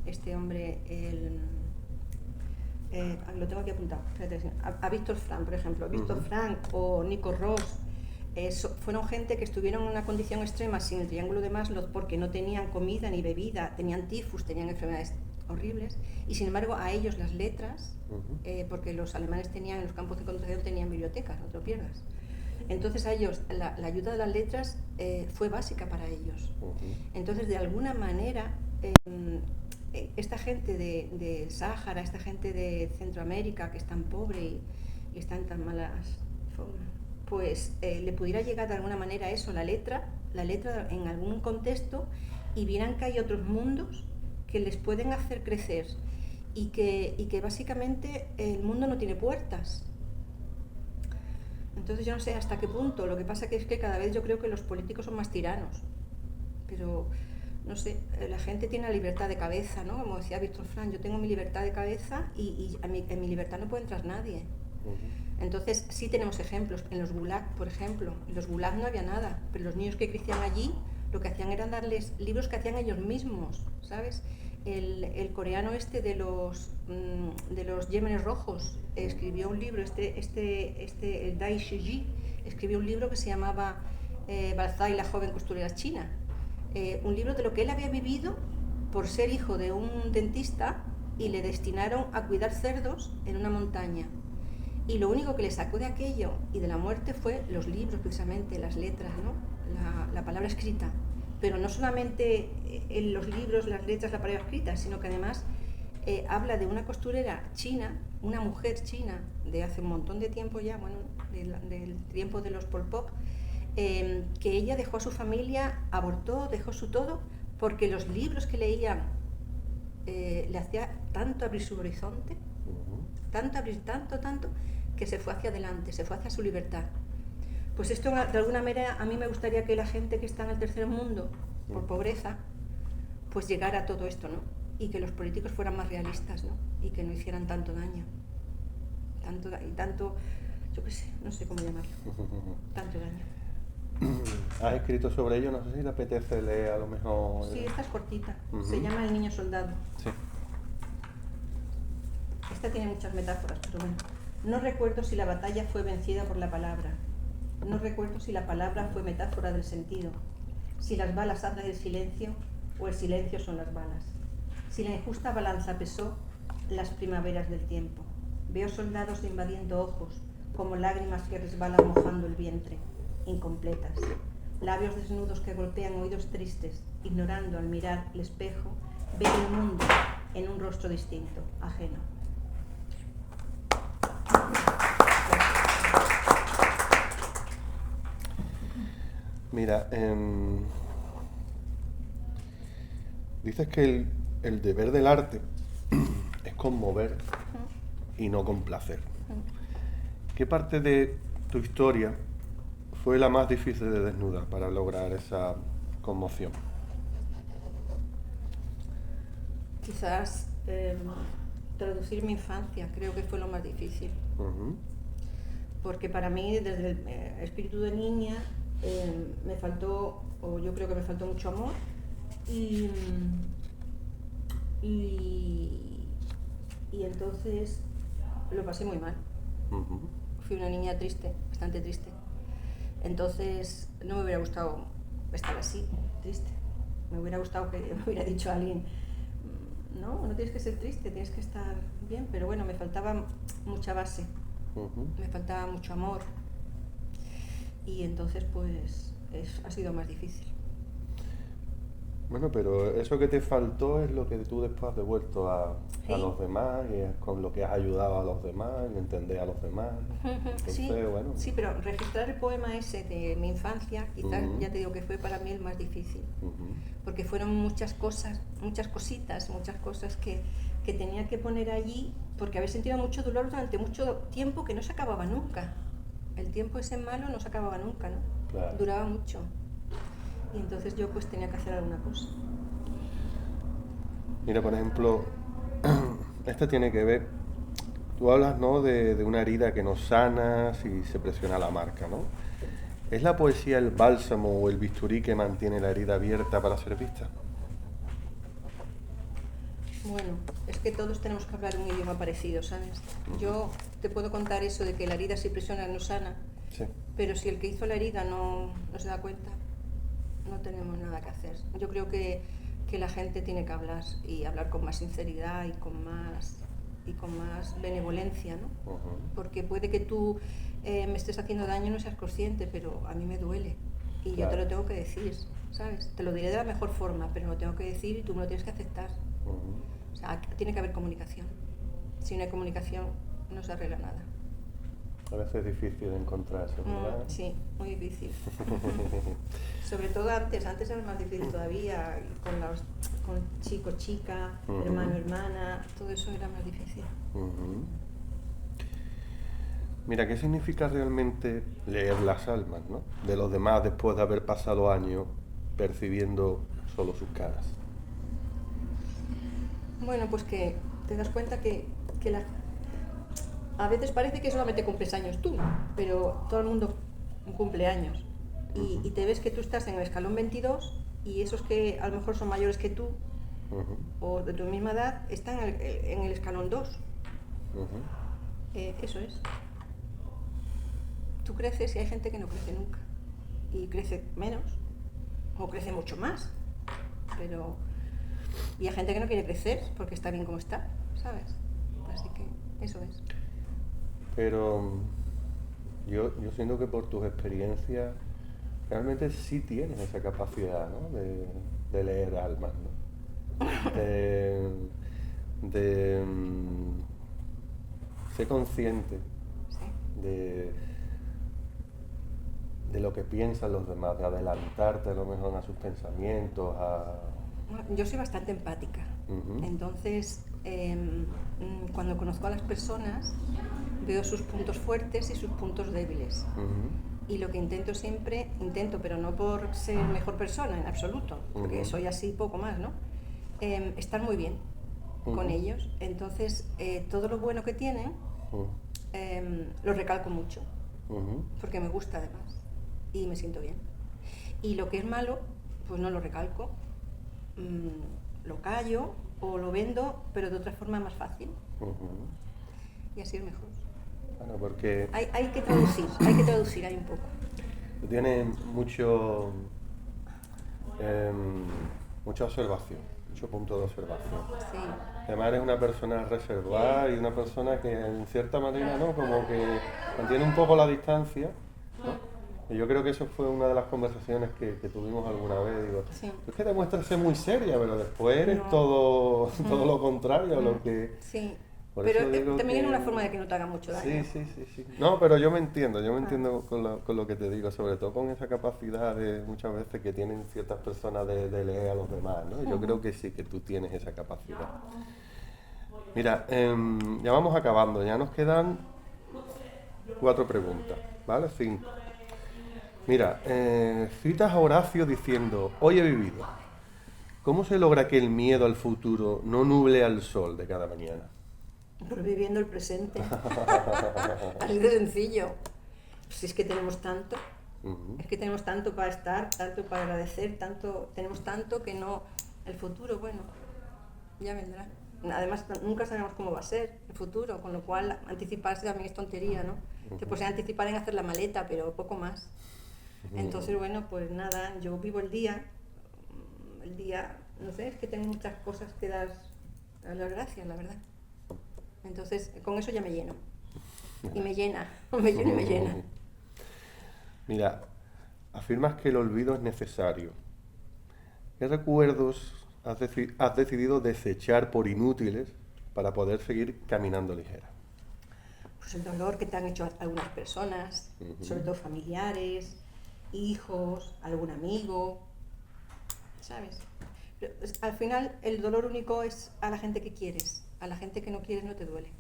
S2: este hombre, lo tengo aquí apuntado, a Víctor Frank, por ejemplo, Víctor Frank o Nico Ross, fueron gente que estuvieron en una condición extrema sin el Triángulo de Maslow porque no tenían comida ni bebida, tenían tifus, tenían enfermedades horribles, y sin embargo a ellos las letras, porque los alemanes tenían en los campos de concentración tenían bibliotecas, no te lo pierdas. Entonces a ellos la ayuda de las letras fue básica para ellos. Entonces de alguna manera esta gente de Sáhara, esta gente de Centroamérica que es tan pobre y está en tan malas formas, pues le pudiera llegar de alguna manera eso, la letra en algún contexto, y vieran que hay otros mundos que les pueden hacer crecer y que básicamente el mundo no tiene puertas. Entonces yo no sé hasta qué punto, lo que pasa es que cada vez yo creo que los políticos son más tiranos, pero no sé, la gente tiene la libertad de cabeza, ¿no? Como decía Víctor Frank, yo tengo mi libertad de cabeza y en mi libertad no puede entrar nadie. Entonces sí tenemos ejemplos, en los gulag, por ejemplo, en los gulag no había nada, pero los niños que crecían allí lo que hacían era darles libros que hacían ellos mismos, ¿sabes? El coreano este de los Yemenes Rojos escribió un libro, el Dai Shiji, escribió un libro que se llamaba Balzai, la joven costurera china, un libro de lo que él había vivido por ser hijo de un dentista y le destinaron a cuidar cerdos en una montaña. Y lo único que le sacó de aquello y de la muerte fue los libros, precisamente, las letras, ¿no? La palabra escrita. Pero no solamente en los libros, las letras, la palabra escrita, sino que además habla de una costurera china, una mujer china de hace un montón de tiempo ya, bueno, del tiempo de los Pol Pot, que ella dejó a su familia, abortó, dejó su todo, porque los libros que leían le hacía tanto abrir su horizonte, tanto, que se fue hacia adelante, se fue hacia su libertad. Pues esto, de alguna manera, a mí me gustaría que la gente que está en el tercer mundo, por pobreza, pues llegara a todo esto, ¿no? Y que los políticos fueran más realistas, ¿no? Y que no hicieran tanto daño. Tanto, yo qué sé, no sé cómo llamarlo. Tanto daño.
S1: ¿Has escrito sobre ello? No sé si te apetece leer a lo mejor.
S2: Sí, esta es cortita. Se llama El niño soldado.
S1: Sí.
S2: Esta tiene muchas metáforas, pero bueno. No recuerdo si la batalla fue vencida por la palabra. No recuerdo si la palabra fue metáfora del sentido. Si las balas hablan del silencio o el silencio son las balas. Si la injusta balanza pesó las primaveras del tiempo. Veo soldados invadiendo ojos, como lágrimas que resbalan mojando el vientre, incompletas. Labios desnudos que golpean oídos tristes, ignorando al mirar el espejo, ver el mundo en un rostro distinto, ajeno.
S1: Mira, dices que el deber del arte es conmover y no complacer. ¿Qué parte de tu historia fue la más difícil de desnudar para lograr esa conmoción?
S2: Quizás traducir mi infancia, creo que fue lo más difícil. Porque para mí, desde el espíritu de niña, me faltó, o yo creo que me faltó mucho amor y entonces lo pasé muy mal. Fui una niña triste, bastante triste. Entonces no me hubiera gustado estar así, triste. Me hubiera gustado que me hubiera dicho alguien, no tienes que ser triste, tienes que estar bien, pero bueno, me faltaba mucha base, me faltaba mucho amor y entonces pues ha sido más difícil.
S1: Bueno, pero eso que te faltó es lo que tú después has devuelto a
S2: Sí.
S1: los demás, y es con lo que has ayudado a los demás, y entender a los demás. Entonces,
S2: Sí,
S1: bueno.
S2: sí, pero registrar el poema ese de mi infancia, quizás ya te digo que fue para mí el más difícil, porque fueron muchas cosas, muchas cosas que tenía que poner allí, porque había sentido mucho dolor durante mucho tiempo que no se acababa nunca. El tiempo ese malo no se acababa nunca, ¿no?
S1: Claro.
S2: Duraba mucho. Y entonces yo pues tenía que hacer alguna cosa.
S1: Mira, por ejemplo, esto tiene que ver, tú hablas, ¿no?, de una herida que no sana si se presiona la marca, ¿no? ¿Es la poesía el bálsamo o el bisturí que mantiene la herida abierta para ser vista?
S2: Bueno, es que todos tenemos que hablar un idioma parecido, ¿sabes? Yo te puedo contar eso de que la herida si presiona no sana,
S1: Sí.
S2: pero si el que hizo la herida no se da cuenta, no tenemos nada que hacer. Yo creo que la gente tiene que hablar y hablar con más sinceridad y con más benevolencia, ¿no? Porque puede que tú me estés haciendo daño y no seas consciente, pero a mí me duele y yo te lo tengo que decir, ¿sabes? Te lo diré de la mejor forma, pero lo tengo que decir y tú me lo tienes que aceptar. O sea, tiene que haber comunicación. Si no hay comunicación, no se arregla nada.
S1: A veces es difícil encontrar eso, ¿verdad?
S2: Sí, muy difícil. Sobre todo antes era más difícil todavía, con chico, chica, hermano, hermana, todo eso era más difícil.
S1: Mira, ¿qué significa realmente leer las almas, ¿no?, de los demás después de haber pasado años percibiendo solo sus caras?
S2: Bueno, pues que te das cuenta que a veces parece que solamente cumples años tú, pero todo el mundo cumple años. Y te ves que tú estás en el escalón 22 y esos que a lo mejor son mayores que tú o de tu misma edad están en el escalón 2. Eso es. Tú creces y hay gente que no crece nunca. Y crece menos o crece mucho más. Y hay gente que no quiere crecer porque está bien como está, ¿sabes? Así que eso es.
S1: Pero yo siento que por tus experiencias realmente sí tienes esa capacidad, ¿no?, de leer almas, ¿no? de ser consciente de lo que piensan los demás, de adelantarte a lo mejor a sus pensamientos,
S2: Bueno, yo soy bastante empática. Entonces, cuando conozco a las personas, veo sus puntos fuertes y sus puntos débiles. Y lo que intento siempre, pero no por ser mejor persona en absoluto, porque soy así poco más, ¿no? Estar muy bien con ellos. Entonces, todo lo bueno que tienen, lo recalco mucho, porque me gusta además y me siento bien. Y lo que es malo, pues no lo recalco, lo callo o lo vendo, pero de otra forma más fácil. Y así es mejor.
S1: Bueno, porque
S2: hay que traducir ahí un poco.
S1: tú tienes mucha observación, mucho punto de observación.
S2: Sí.
S1: Además eres una persona reservada y una persona que en cierta manera, ¿no?, como que mantiene un poco la distancia, ¿no? Y yo creo que eso fue una de las conversaciones que tuvimos alguna vez. Digo,
S2: Sí.
S1: es que demuestras ser muy seria, pero después eres
S2: No.
S1: todo lo contrario a lo que...
S2: Sí.
S1: Por
S2: Pero
S1: eso digo
S2: también
S1: que...
S2: es una forma de que no te haga mucho daño.
S1: Sí. No, pero yo me entiendo con lo que te digo, sobre todo con esa capacidad de muchas veces que tienen ciertas personas de leer a los demás, ¿no? Y yo creo que sí, que tú tienes esa capacidad. Mira, ya vamos acabando, ya nos quedan 4 preguntas, ¿vale? 5. Mira, citas a Horacio diciendo: hoy he vivido. ¿Cómo se logra que el miedo al futuro no nuble al sol de cada mañana?
S2: Por viviendo el presente. Así de sencillo. Si es que tenemos tanto, para estar, tanto para agradecer, tenemos tanto que no... El futuro, bueno, ya vendrá. Además, nunca sabemos cómo va a ser el futuro, con lo cual anticiparse también es tontería, ¿no? Te puedes anticipar en hacer la maleta, pero poco más. Entonces, bueno, pues nada, yo vivo el día, el día, no sé, es que tengo muchas cosas que dar a las gracias, la verdad. Entonces, con eso ya me lleno. Y me llena, me llena y me llena.
S1: Mira, afirmas que el olvido es necesario. ¿Qué recuerdos has decidido desechar por inútiles para poder seguir caminando ligera?
S2: Pues el dolor que te han hecho algunas personas, sobre todo familiares, hijos, algún amigo, ¿sabes? Pero, al final el dolor único es a la gente que quieres, a la gente que no quieres no te duele.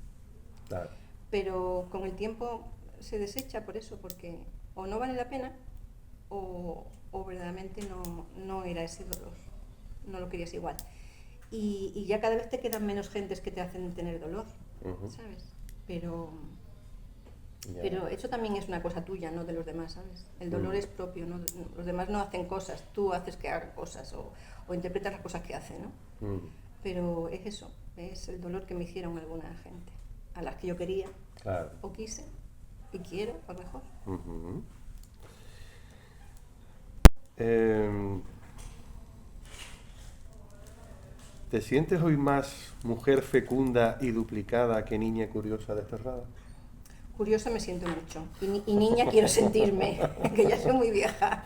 S1: Claro.
S2: Pero con el tiempo se desecha por eso, porque o no vale la pena o verdaderamente no era ese dolor, no lo querías igual. Y ya cada vez te quedan menos gentes que te hacen tener dolor, ¿sabes? Pero eso también es una cosa tuya, no de los demás, ¿sabes? El dolor es propio, ¿no? Los demás no hacen cosas, tú haces que hagan cosas o interpretas las cosas que hacen, ¿no? Pero es eso, es el dolor que me hicieron alguna gente, a las que yo quería,
S1: Claro.
S2: o quise, y quiero, a lo mejor.
S1: ¿Te sientes hoy más mujer fecunda y duplicada que niña curiosa desterrada?
S2: Curiosa me siento mucho. Y niña quiero sentirme, que ya soy muy vieja.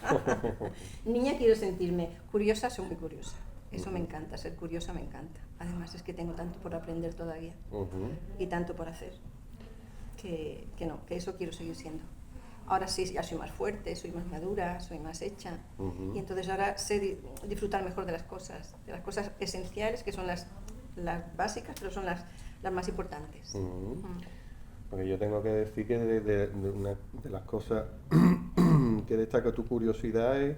S2: Niña quiero sentirme. Curiosa, soy muy curiosa. Eso me encanta, ser curiosa me encanta. Además es que tengo tanto por aprender todavía y tanto por hacer, que eso quiero seguir siendo. Ahora sí, ya soy más fuerte, soy más madura, soy más hecha. Y entonces ahora sé disfrutar mejor de las cosas esenciales, que son las básicas, pero son las más importantes.
S1: Porque yo tengo que decir que una de las cosas que destaca tu curiosidad es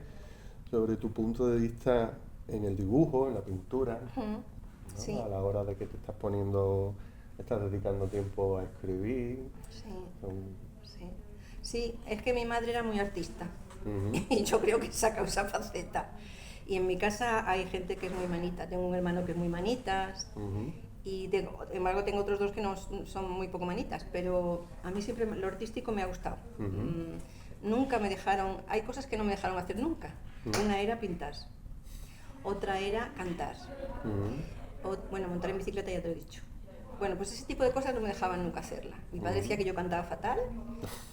S1: sobre tu punto de vista en el dibujo, en la pintura, ¿no?
S2: Sí.
S1: A la hora de que te estás dedicando tiempo a escribir.
S2: Sí, es que mi madre era muy artista y yo creo que saca esa faceta. Y en mi casa hay gente que es muy manita, tengo un hermano que es muy manitas. Y sin embargo tengo otros dos que no son muy poco manitas, pero a mí siempre lo artístico me ha gustado. Nunca me dejaron, hay cosas que no me dejaron hacer nunca. Una era pintar, otra era cantar, bueno, montar en bicicleta ya te lo he dicho. Bueno, pues ese tipo de cosas no me dejaban nunca hacerla. Mi padre decía que yo cantaba fatal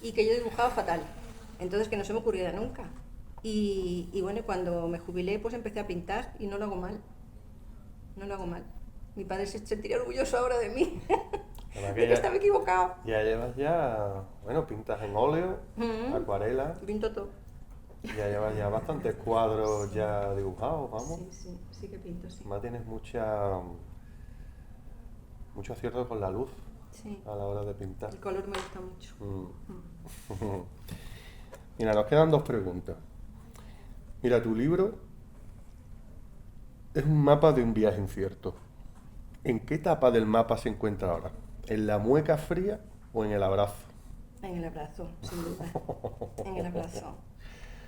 S2: y que yo dibujaba fatal, entonces que no se me ocurriera nunca. Y bueno, cuando me jubilé pues empecé a pintar y no lo hago mal. Mi padre se sentiría orgulloso ahora de mí, de que estaba equivocado.
S1: Ya llevas bueno, pintas en óleo, acuarela.
S2: Pinto todo.
S1: Ya llevas bastantes cuadros ya dibujados, vamos.
S2: Sí que pinto, sí.
S1: Además tienes mucho acierto con la luz a la hora de pintar.
S2: El color me gusta mucho.
S1: Mira, nos quedan 2 preguntas. Mira, tu libro es un mapa de un viaje incierto. ¿En qué etapa del mapa se encuentra ahora? ¿En la mueca fría o en el abrazo?
S2: En el abrazo, sin duda. En el abrazo.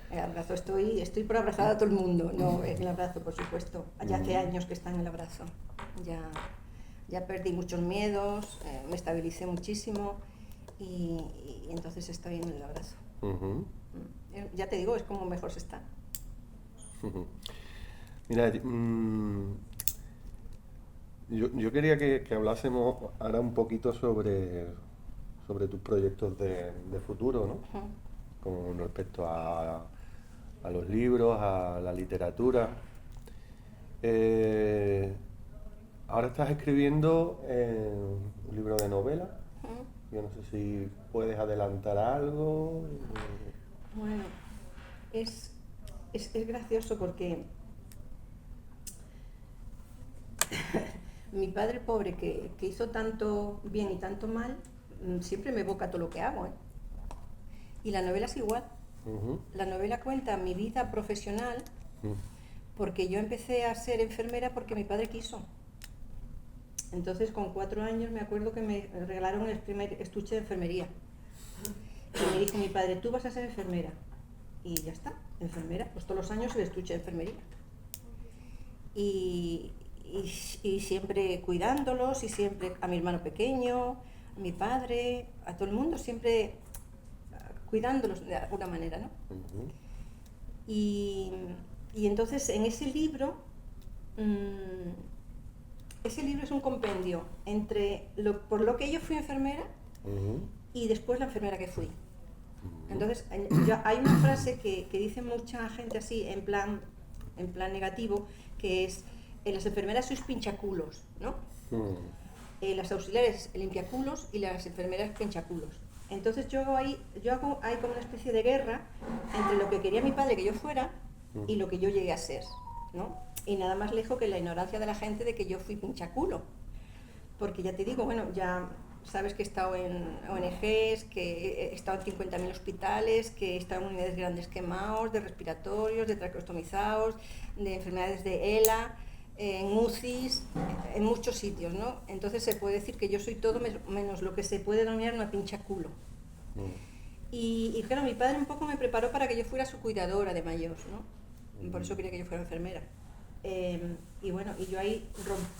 S2: En el abrazo. Estoy por abrazar a todo el mundo. No, en el abrazo, por supuesto. Ya hace años que está en el abrazo. Ya perdí muchos miedos, me estabilicé muchísimo y entonces estoy en el abrazo. Ya te digo, es como mejor se está.
S1: Mira, yo quería que hablásemos ahora un poquito sobre tus proyectos de futuro, ¿no? Con respecto a los libros, a la literatura. Ahora estás escribiendo un libro de novela. Yo no sé si puedes adelantar algo.
S2: Bueno, es gracioso porque mi padre pobre, que hizo tanto bien y tanto mal, siempre me evoca todo lo que hago, ¿eh? Y la novela es igual. La novela cuenta mi vida profesional, porque yo empecé a ser enfermera porque mi padre quiso. Entonces, con 4 años me acuerdo que me regalaron el primer estuche de enfermería. Y me dijo mi padre, tú vas a ser enfermera. Y ya está, enfermera. Pues todos los años el estuche de enfermería. Y siempre cuidándolos, y siempre a mi hermano pequeño, a mi padre, a todo el mundo, siempre cuidándolos de alguna manera, ¿no? Y entonces en ese libro Ese libro es un compendio entre por lo que yo fui enfermera y después la enfermera que fui. Entonces, hay una frase que dice mucha gente así, en plan negativo, que es, las enfermeras sois pinchaculos, ¿no? Las auxiliares limpiaculos y las enfermeras pinchaculos. Entonces yo hago ahí como una especie de guerra entre lo que quería mi padre que yo fuera y lo que yo llegué a ser, ¿no? Y nada más lejos que la ignorancia de la gente de que yo fui pinchaculo. Porque ya te digo, bueno, ya sabes que he estado en ONGs, que he estado en 50.000 hospitales, que he estado en unidades grandes quemados, de respiratorios, de traqueostomizados, de enfermedades de ELA, en UCIs, en muchos sitios, ¿no? Entonces se puede decir que yo soy todo menos lo que se puede denominar una pinchaculo. Y claro, mi padre un poco me preparó para que yo fuera su cuidadora de mayores, ¿no? Por eso quería que yo fuera enfermera. Y bueno, y yo ahí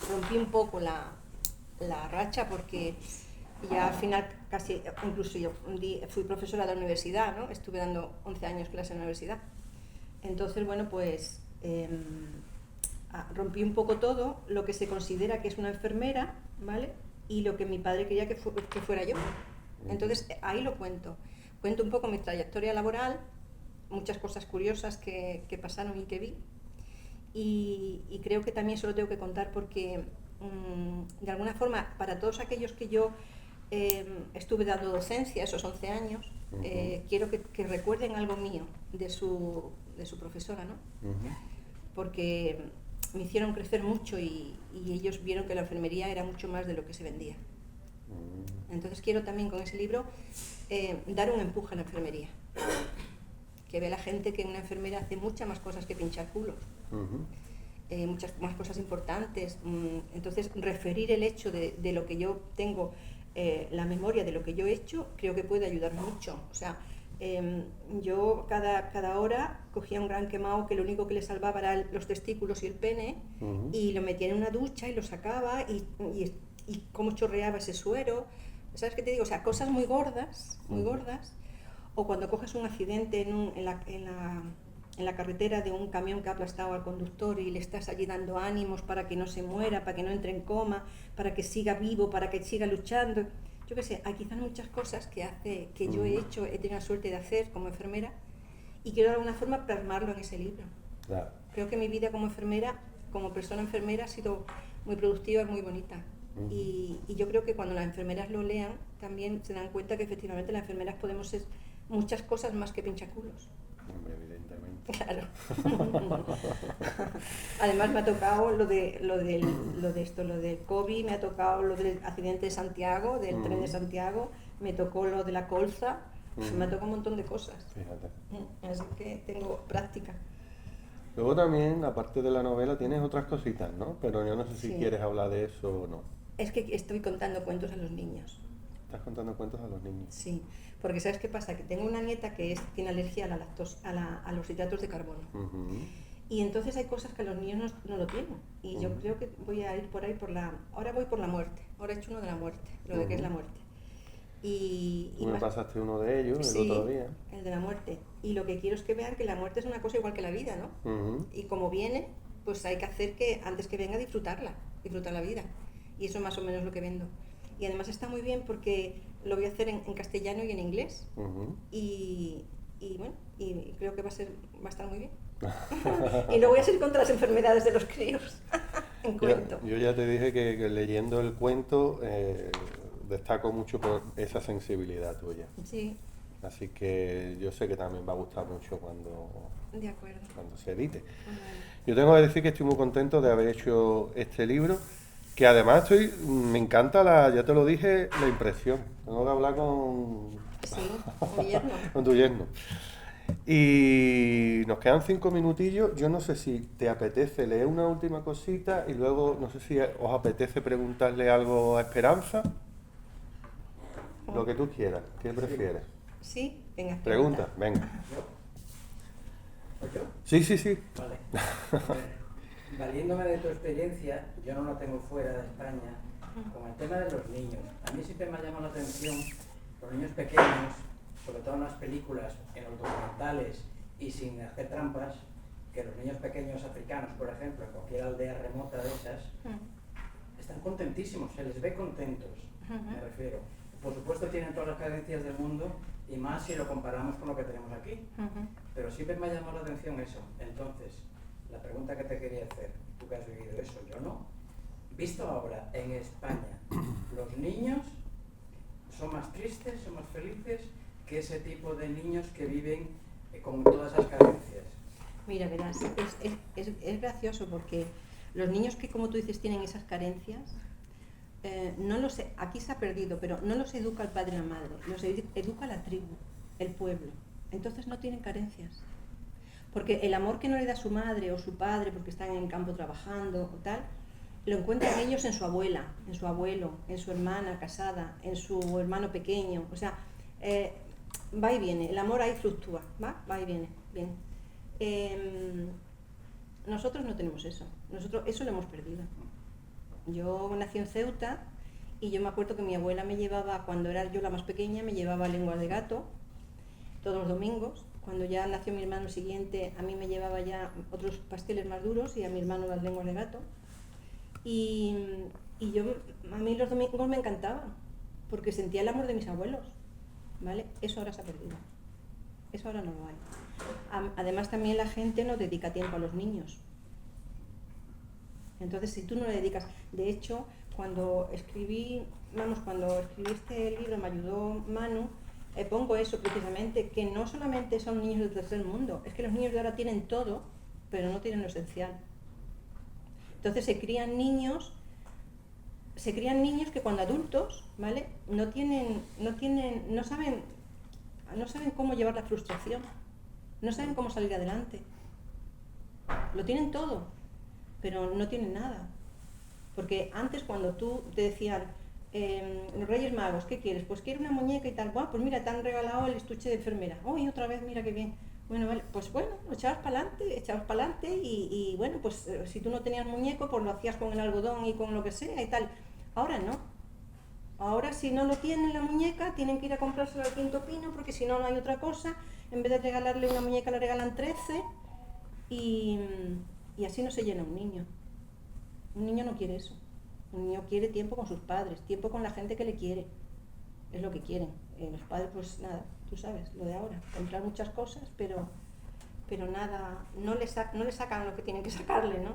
S2: rompí un poco la racha, porque ya al final casi, incluso yo fui profesora de la universidad, ¿no? Estuve dando 11 años clase en la universidad. Entonces, bueno, pues rompí un poco todo lo que se considera que es una enfermera, ¿vale? Y lo que mi padre quería que fuera yo. Entonces, ahí lo cuento. Cuento un poco mi trayectoria laboral, muchas cosas curiosas que pasaron y que vi. Y creo que también eso lo tengo que contar porque, de alguna forma, para todos aquellos que yo estuve dando docencia esos 11 años, quiero que recuerden algo mío de su profesora, ¿no? Porque me hicieron crecer mucho y ellos vieron que la enfermería era mucho más de lo que se vendía. Entonces quiero también con ese libro dar un empuje a la enfermería. Que ve la gente que una enfermera hace muchas más cosas que pinchar culos. Muchas más cosas importantes. Entonces referir el hecho de lo que yo tengo, la memoria de lo que yo he hecho, creo que puede ayudar mucho. O sea, yo cada hora cogía un gran quemado que lo único que le salvaba era los testículos y el pene, y lo metía en una ducha y lo sacaba y cómo chorreaba ese suero. ¿Sabes qué te digo? O sea, cosas muy gordas, muy gordas. O cuando coges un accidente en la carretera de un camión que ha aplastado al conductor y le estás allí dando ánimos para que no se muera, para que no entre en coma, para que siga vivo, para que siga luchando. Yo qué sé, hay quizás muchas cosas que yo he tenido la suerte de hacer como enfermera, y quiero de alguna forma plasmarlo en ese libro. Claro. Creo que mi vida como enfermera, como persona enfermera, ha sido muy productiva y muy bonita. Y yo creo que cuando las enfermeras lo lean, también se dan cuenta que efectivamente las enfermeras podemos ser muchas cosas más que pinchaculos.
S1: Hombre, evidentemente.
S2: Claro. Además me ha tocado lo del COVID, me ha tocado lo del accidente de Santiago, del tren de Santiago, me tocó lo de la colza, me ha tocado un montón de cosas.
S1: Fíjate.
S2: Así que tengo práctica.
S1: Luego también, aparte de la novela, tienes otras cositas, ¿no? Pero yo no sé si quieres hablar de eso o no.
S2: Es que estoy contando cuentos a los niños.
S1: ¿Estás contando cuentos a los niños?
S2: Sí, porque ¿sabes qué pasa? Que tengo una nieta que tiene alergia a la lactosa, a los hidratos de carbono. Y entonces hay cosas que a los niños no lo tienen. Y yo creo que voy a ir por ahí ahora voy por la muerte. Ahora he hecho uno de la muerte, lo de qué es la muerte. Y
S1: me pasaste uno de ellos el otro día.
S2: El de la muerte. Y lo que quiero es que vean que la muerte es una cosa igual que la vida, ¿no? Y como viene, pues hay que hacer que antes que venga disfrutar la vida. Y eso es más o menos lo que vendo. Y además está muy bien porque lo voy a hacer en castellano y en inglés. Y bueno, y creo que va a estar muy bien. Y no voy a ser contra las enfermedades de los críos. En cuento.
S1: Yo ya te dije que leyendo el cuento destaco mucho por esa sensibilidad tuya.
S2: Sí.
S1: Así que yo sé que también va a gustar mucho cuando se edite. Yo tengo que decir que estoy muy contento de haber hecho este libro, que además me encanta ya te lo dije, la impresión. Tengo que hablar con
S2: mi yerno.
S1: Con tu yerno. Y nos quedan 5 minutillos. Yo no sé si te apetece leer una última cosita y luego no sé si os apetece preguntarle algo a Esperanza. Lo que tú quieras. ¿Qué prefieres?
S2: Sí, venga.
S1: Pregunta, venga.
S3: ¿Yo?
S1: Sí.
S3: Vale. Valiéndome de tu experiencia, yo no la tengo fuera de España, con el tema de los niños. A mí siempre me ha llamado la atención los niños pequeños, sobre todo en las películas, en los documentales y sin hacer trampas, que los niños pequeños africanos, por ejemplo, en cualquier aldea remota de esas, están contentísimos, se les ve contentos, me refiero. Por supuesto tienen todas las carencias del mundo, y más si lo comparamos con lo que tenemos aquí. Pero siempre me ha llamado la atención eso. Entonces, la pregunta que te quería hacer, tú que has vivido eso, yo no. Visto ahora en España, los niños son más tristes, son más felices que ese tipo de niños que viven con todas esas carencias.
S2: Mira, verás, es gracioso porque los niños que, como tú dices, tienen esas carencias, no los, aquí se ha perdido, pero no los educa el padre y la madre, los educa la tribu, el pueblo. Entonces no tienen carencias. Porque el amor que no le da su madre o su padre porque están en el campo trabajando o tal, lo encuentran ellos en su abuela, en su abuelo, en su hermana casada, en su hermano pequeño. O sea, va y viene, el amor ahí fluctúa, va y viene, bien. Nosotros no tenemos eso, nosotros eso lo hemos perdido. Yo nací en Ceuta y yo me acuerdo que mi abuela me llevaba, cuando era yo la más pequeña, me llevaba lenguas de gato todos los domingos. Cuando ya nació mi hermano siguiente, a mí me llevaba ya otros pasteles más duros y a mi hermano las lenguas de gato. Y a mí los domingos me encantaban, porque sentía el amor de mis abuelos, ¿vale? Eso ahora se ha perdido, eso ahora no lo hay. Además también la gente no dedica tiempo a los niños. Entonces si tú no le dedicas, de hecho, cuando escribí este libro me ayudó Manu, pongo eso precisamente, que no solamente son niños del tercer mundo, es que los niños de ahora tienen todo, pero no tienen lo esencial. Entonces se crían niños que cuando adultos, ¿vale? no saben cómo llevar la frustración, no saben cómo salir adelante. Lo tienen todo, pero no tienen nada. Porque antes cuando tú te decían, los Reyes Magos, ¿qué quieres? Pues quiero una muñeca y tal. Bueno, pues mira, te han regalado el estuche de enfermera. Uy, otra vez, mira qué bien. Bueno, vale, pues bueno, lo echabas para adelante y bueno, pues si tú no tenías muñeco, pues lo hacías con el algodón y con lo que sea y tal. Ahora no. Ahora si no lo tienen la muñeca, tienen que ir a comprárselo al Quinto Pino, porque si no, no hay otra cosa. En vez de regalarle una muñeca, le regalan 13 y así no se llena un niño. Un niño no quiere eso. Un niño quiere tiempo con sus padres, tiempo con la gente que le quiere. Es lo que quieren. Los padres, pues nada, tú sabes, lo de ahora. Comprar muchas cosas, pero nada, no le sacan lo que tienen que sacarle, ¿no?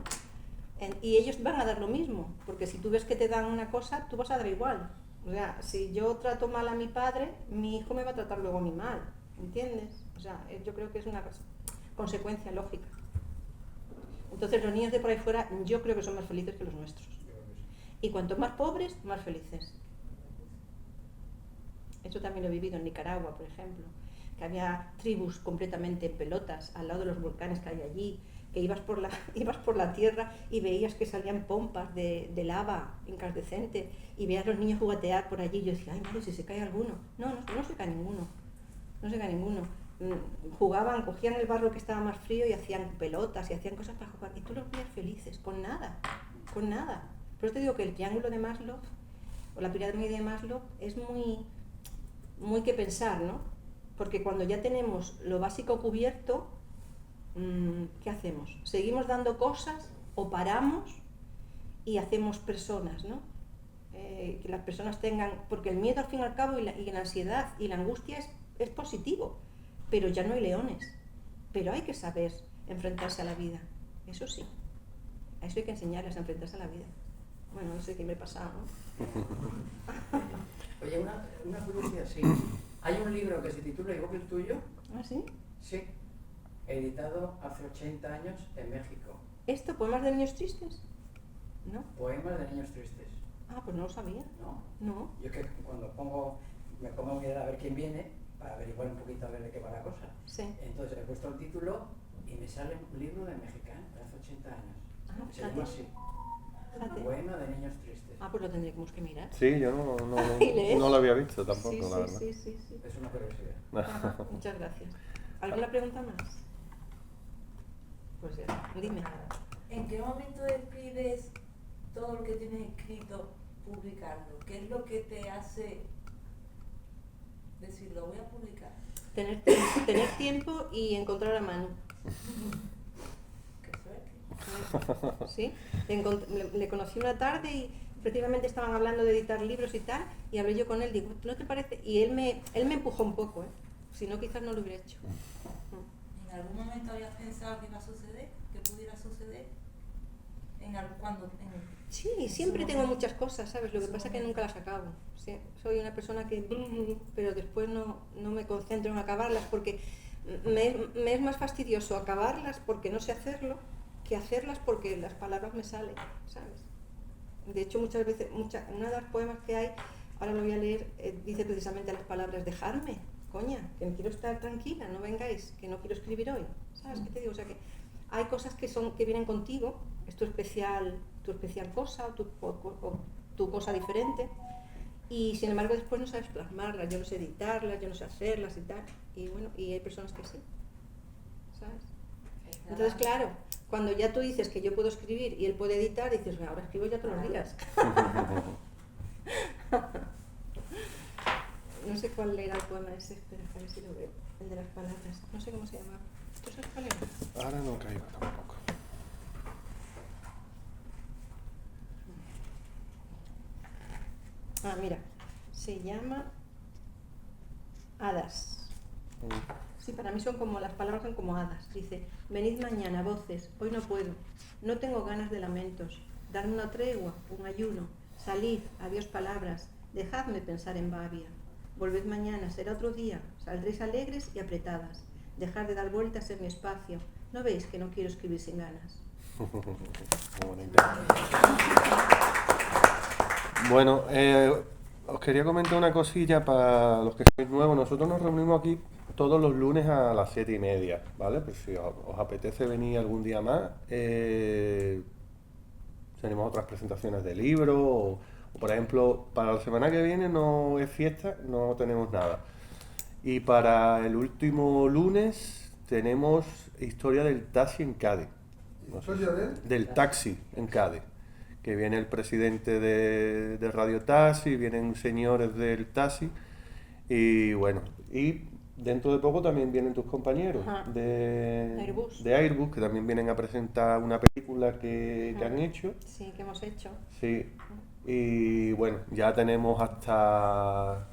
S2: Y ellos van a dar lo mismo, porque si tú ves que te dan una cosa, tú vas a dar igual. O sea, si yo trato mal a mi padre, mi hijo me va a tratar luego a mí mal, ¿entiendes? O sea, yo creo que es una consecuencia lógica. Entonces los niños de por ahí fuera, yo creo que son más felices que los nuestros. Y cuanto más pobres, más felices. Eso también lo he vivido en Nicaragua, por ejemplo, que había tribus completamente en pelotas al lado de los volcanes que hay allí, que ibas por la tierra y veías que salían pompas de lava incandescente y veías a los niños juguetear por allí y yo decía, ay madre, si se cae alguno. No se cae ninguno, jugaban, cogían el barro que estaba más frío y hacían pelotas y hacían cosas para jugar y tú los veías felices, con nada. Por eso te digo que el triángulo de Maslow o la pirámide de Maslow es muy que pensar, ¿no? Porque cuando ya tenemos lo básico cubierto, ¿qué hacemos? ¿Seguimos dando cosas o paramos y hacemos personas, ¿no? Que las personas tengan, porque el miedo al fin y al cabo y la ansiedad y la angustia es positivo, pero ya no hay leones. Pero hay que saber enfrentarse a la vida, eso sí. A eso hay que enseñarles a enfrentarse a la vida. Bueno, no sé qué me he pasado, ¿no?
S3: Oye, una curiosidad, sí. Hay un libro que se titula igual que el tuyo.
S2: ¿Ah, sí?
S3: Sí. Editado hace 80 años en México.
S2: ¿Esto, poemas de niños tristes? ¿No?
S3: Poemas de niños tristes.
S2: Ah, pues no lo sabía. No.
S3: Yo que cuando me pongo a mirar a ver quién viene, para averiguar un poquito a ver de qué va la cosa.
S2: Sí.
S3: Entonces he puesto el título y me sale un libro de mexicano de hace 80 años. Se llama así. Poema de niños tristes.
S2: Ah, pues lo tendríamos que mirar.
S1: Sí, yo no lo había visto tampoco,
S2: sí,
S1: la verdad.
S2: Sí.
S3: Es una curiosidad.
S2: Ajá, muchas gracias. ¿Alguna pregunta más? Pues ya, dime.
S4: ¿En qué momento decides todo lo que tienes escrito publicarlo? ¿Qué es lo que te hace decir, lo voy a publicar?
S2: Tener tiempo y encontrar a Manu. ¿Sí? Le conocí una tarde y precisamente estaban hablando de editar libros y tal, y hablé yo con él, digo, ¿no te parece? Y él me empujó un poco, ¿eh? Si no, quizás no lo hubiera hecho.
S4: ¿En algún momento habías pensado que iba a suceder? ¿Que pudiera suceder?
S2: Sí, siempre tengo muchas cosas, ¿sabes? Lo que pasa es que nunca las acabo. Sí, soy una persona que... pero después no me concentro en acabarlas porque me es más fastidioso acabarlas porque no sé hacerlo que hacerlas porque las palabras me salen, ¿sabes? De hecho, muchas veces, una de los poemas que hay, ahora lo voy a leer, dice precisamente las palabras, dejarme, coña, que quiero estar tranquila, no vengáis, que no quiero escribir hoy, ¿sabes qué te digo? O sea que hay cosas que vienen contigo, es tu especial cosa o tu cosa diferente, y sin embargo después no sabes plasmarlas, yo no sé editarlas, yo no sé hacerlas y tal, y bueno, y hay personas que sí, ¿sabes? Entonces, claro, cuando ya tú dices que yo puedo escribir y él puede editar, dices, ahora escribo ya todos los días. No sé cuál era el poema ese, espera, a ver si lo veo, el de las palabras, no sé cómo se llama. ¿Tú sabes cuál era?
S1: Ahora no caigo tampoco.
S2: Ah, mira, se llama Hadas. Sí, para mí son como, las palabras son como hadas. Dice, venid mañana, voces, hoy no puedo, no tengo ganas de lamentos, darme una tregua, un ayuno, salid, adiós palabras, dejadme pensar en Babia. Volved mañana, será otro día, saldréis alegres y apretadas, dejar de dar vueltas en mi espacio, ¿no veis que no quiero escribir sin ganas?
S1: Bueno, os quería comentar una cosilla para los que sois nuevos. Nosotros nos reunimos aquí todos los lunes a las 7:30, ¿vale? Pues si os apetece venir algún día más, tenemos otras presentaciones de libros, o por ejemplo, para la semana que viene no es fiesta, no tenemos nada. Y para el último lunes tenemos historia del taxi en Cádiz. No sé, del taxi en Cádiz. Que viene el presidente de Radio Taxi, vienen señores del taxi y bueno, y dentro de poco también vienen tus compañeros de Airbus, que también vienen a presentar una película que han hecho.
S2: Sí, que hemos hecho.
S1: Sí, y bueno, ya tenemos hasta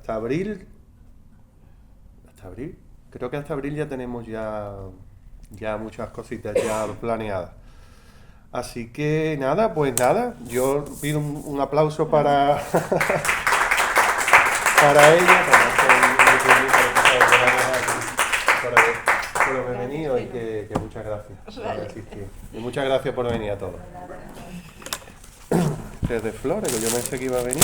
S1: abril, creo que hasta abril ya tenemos ya muchas cositas ya planeadas. Así que nada, yo pido un aplauso para para ella, por haber venido y que muchas gracias por asistir. Y muchas gracias por venir a todos. Desde Flores, que yo pensé que iba a venir.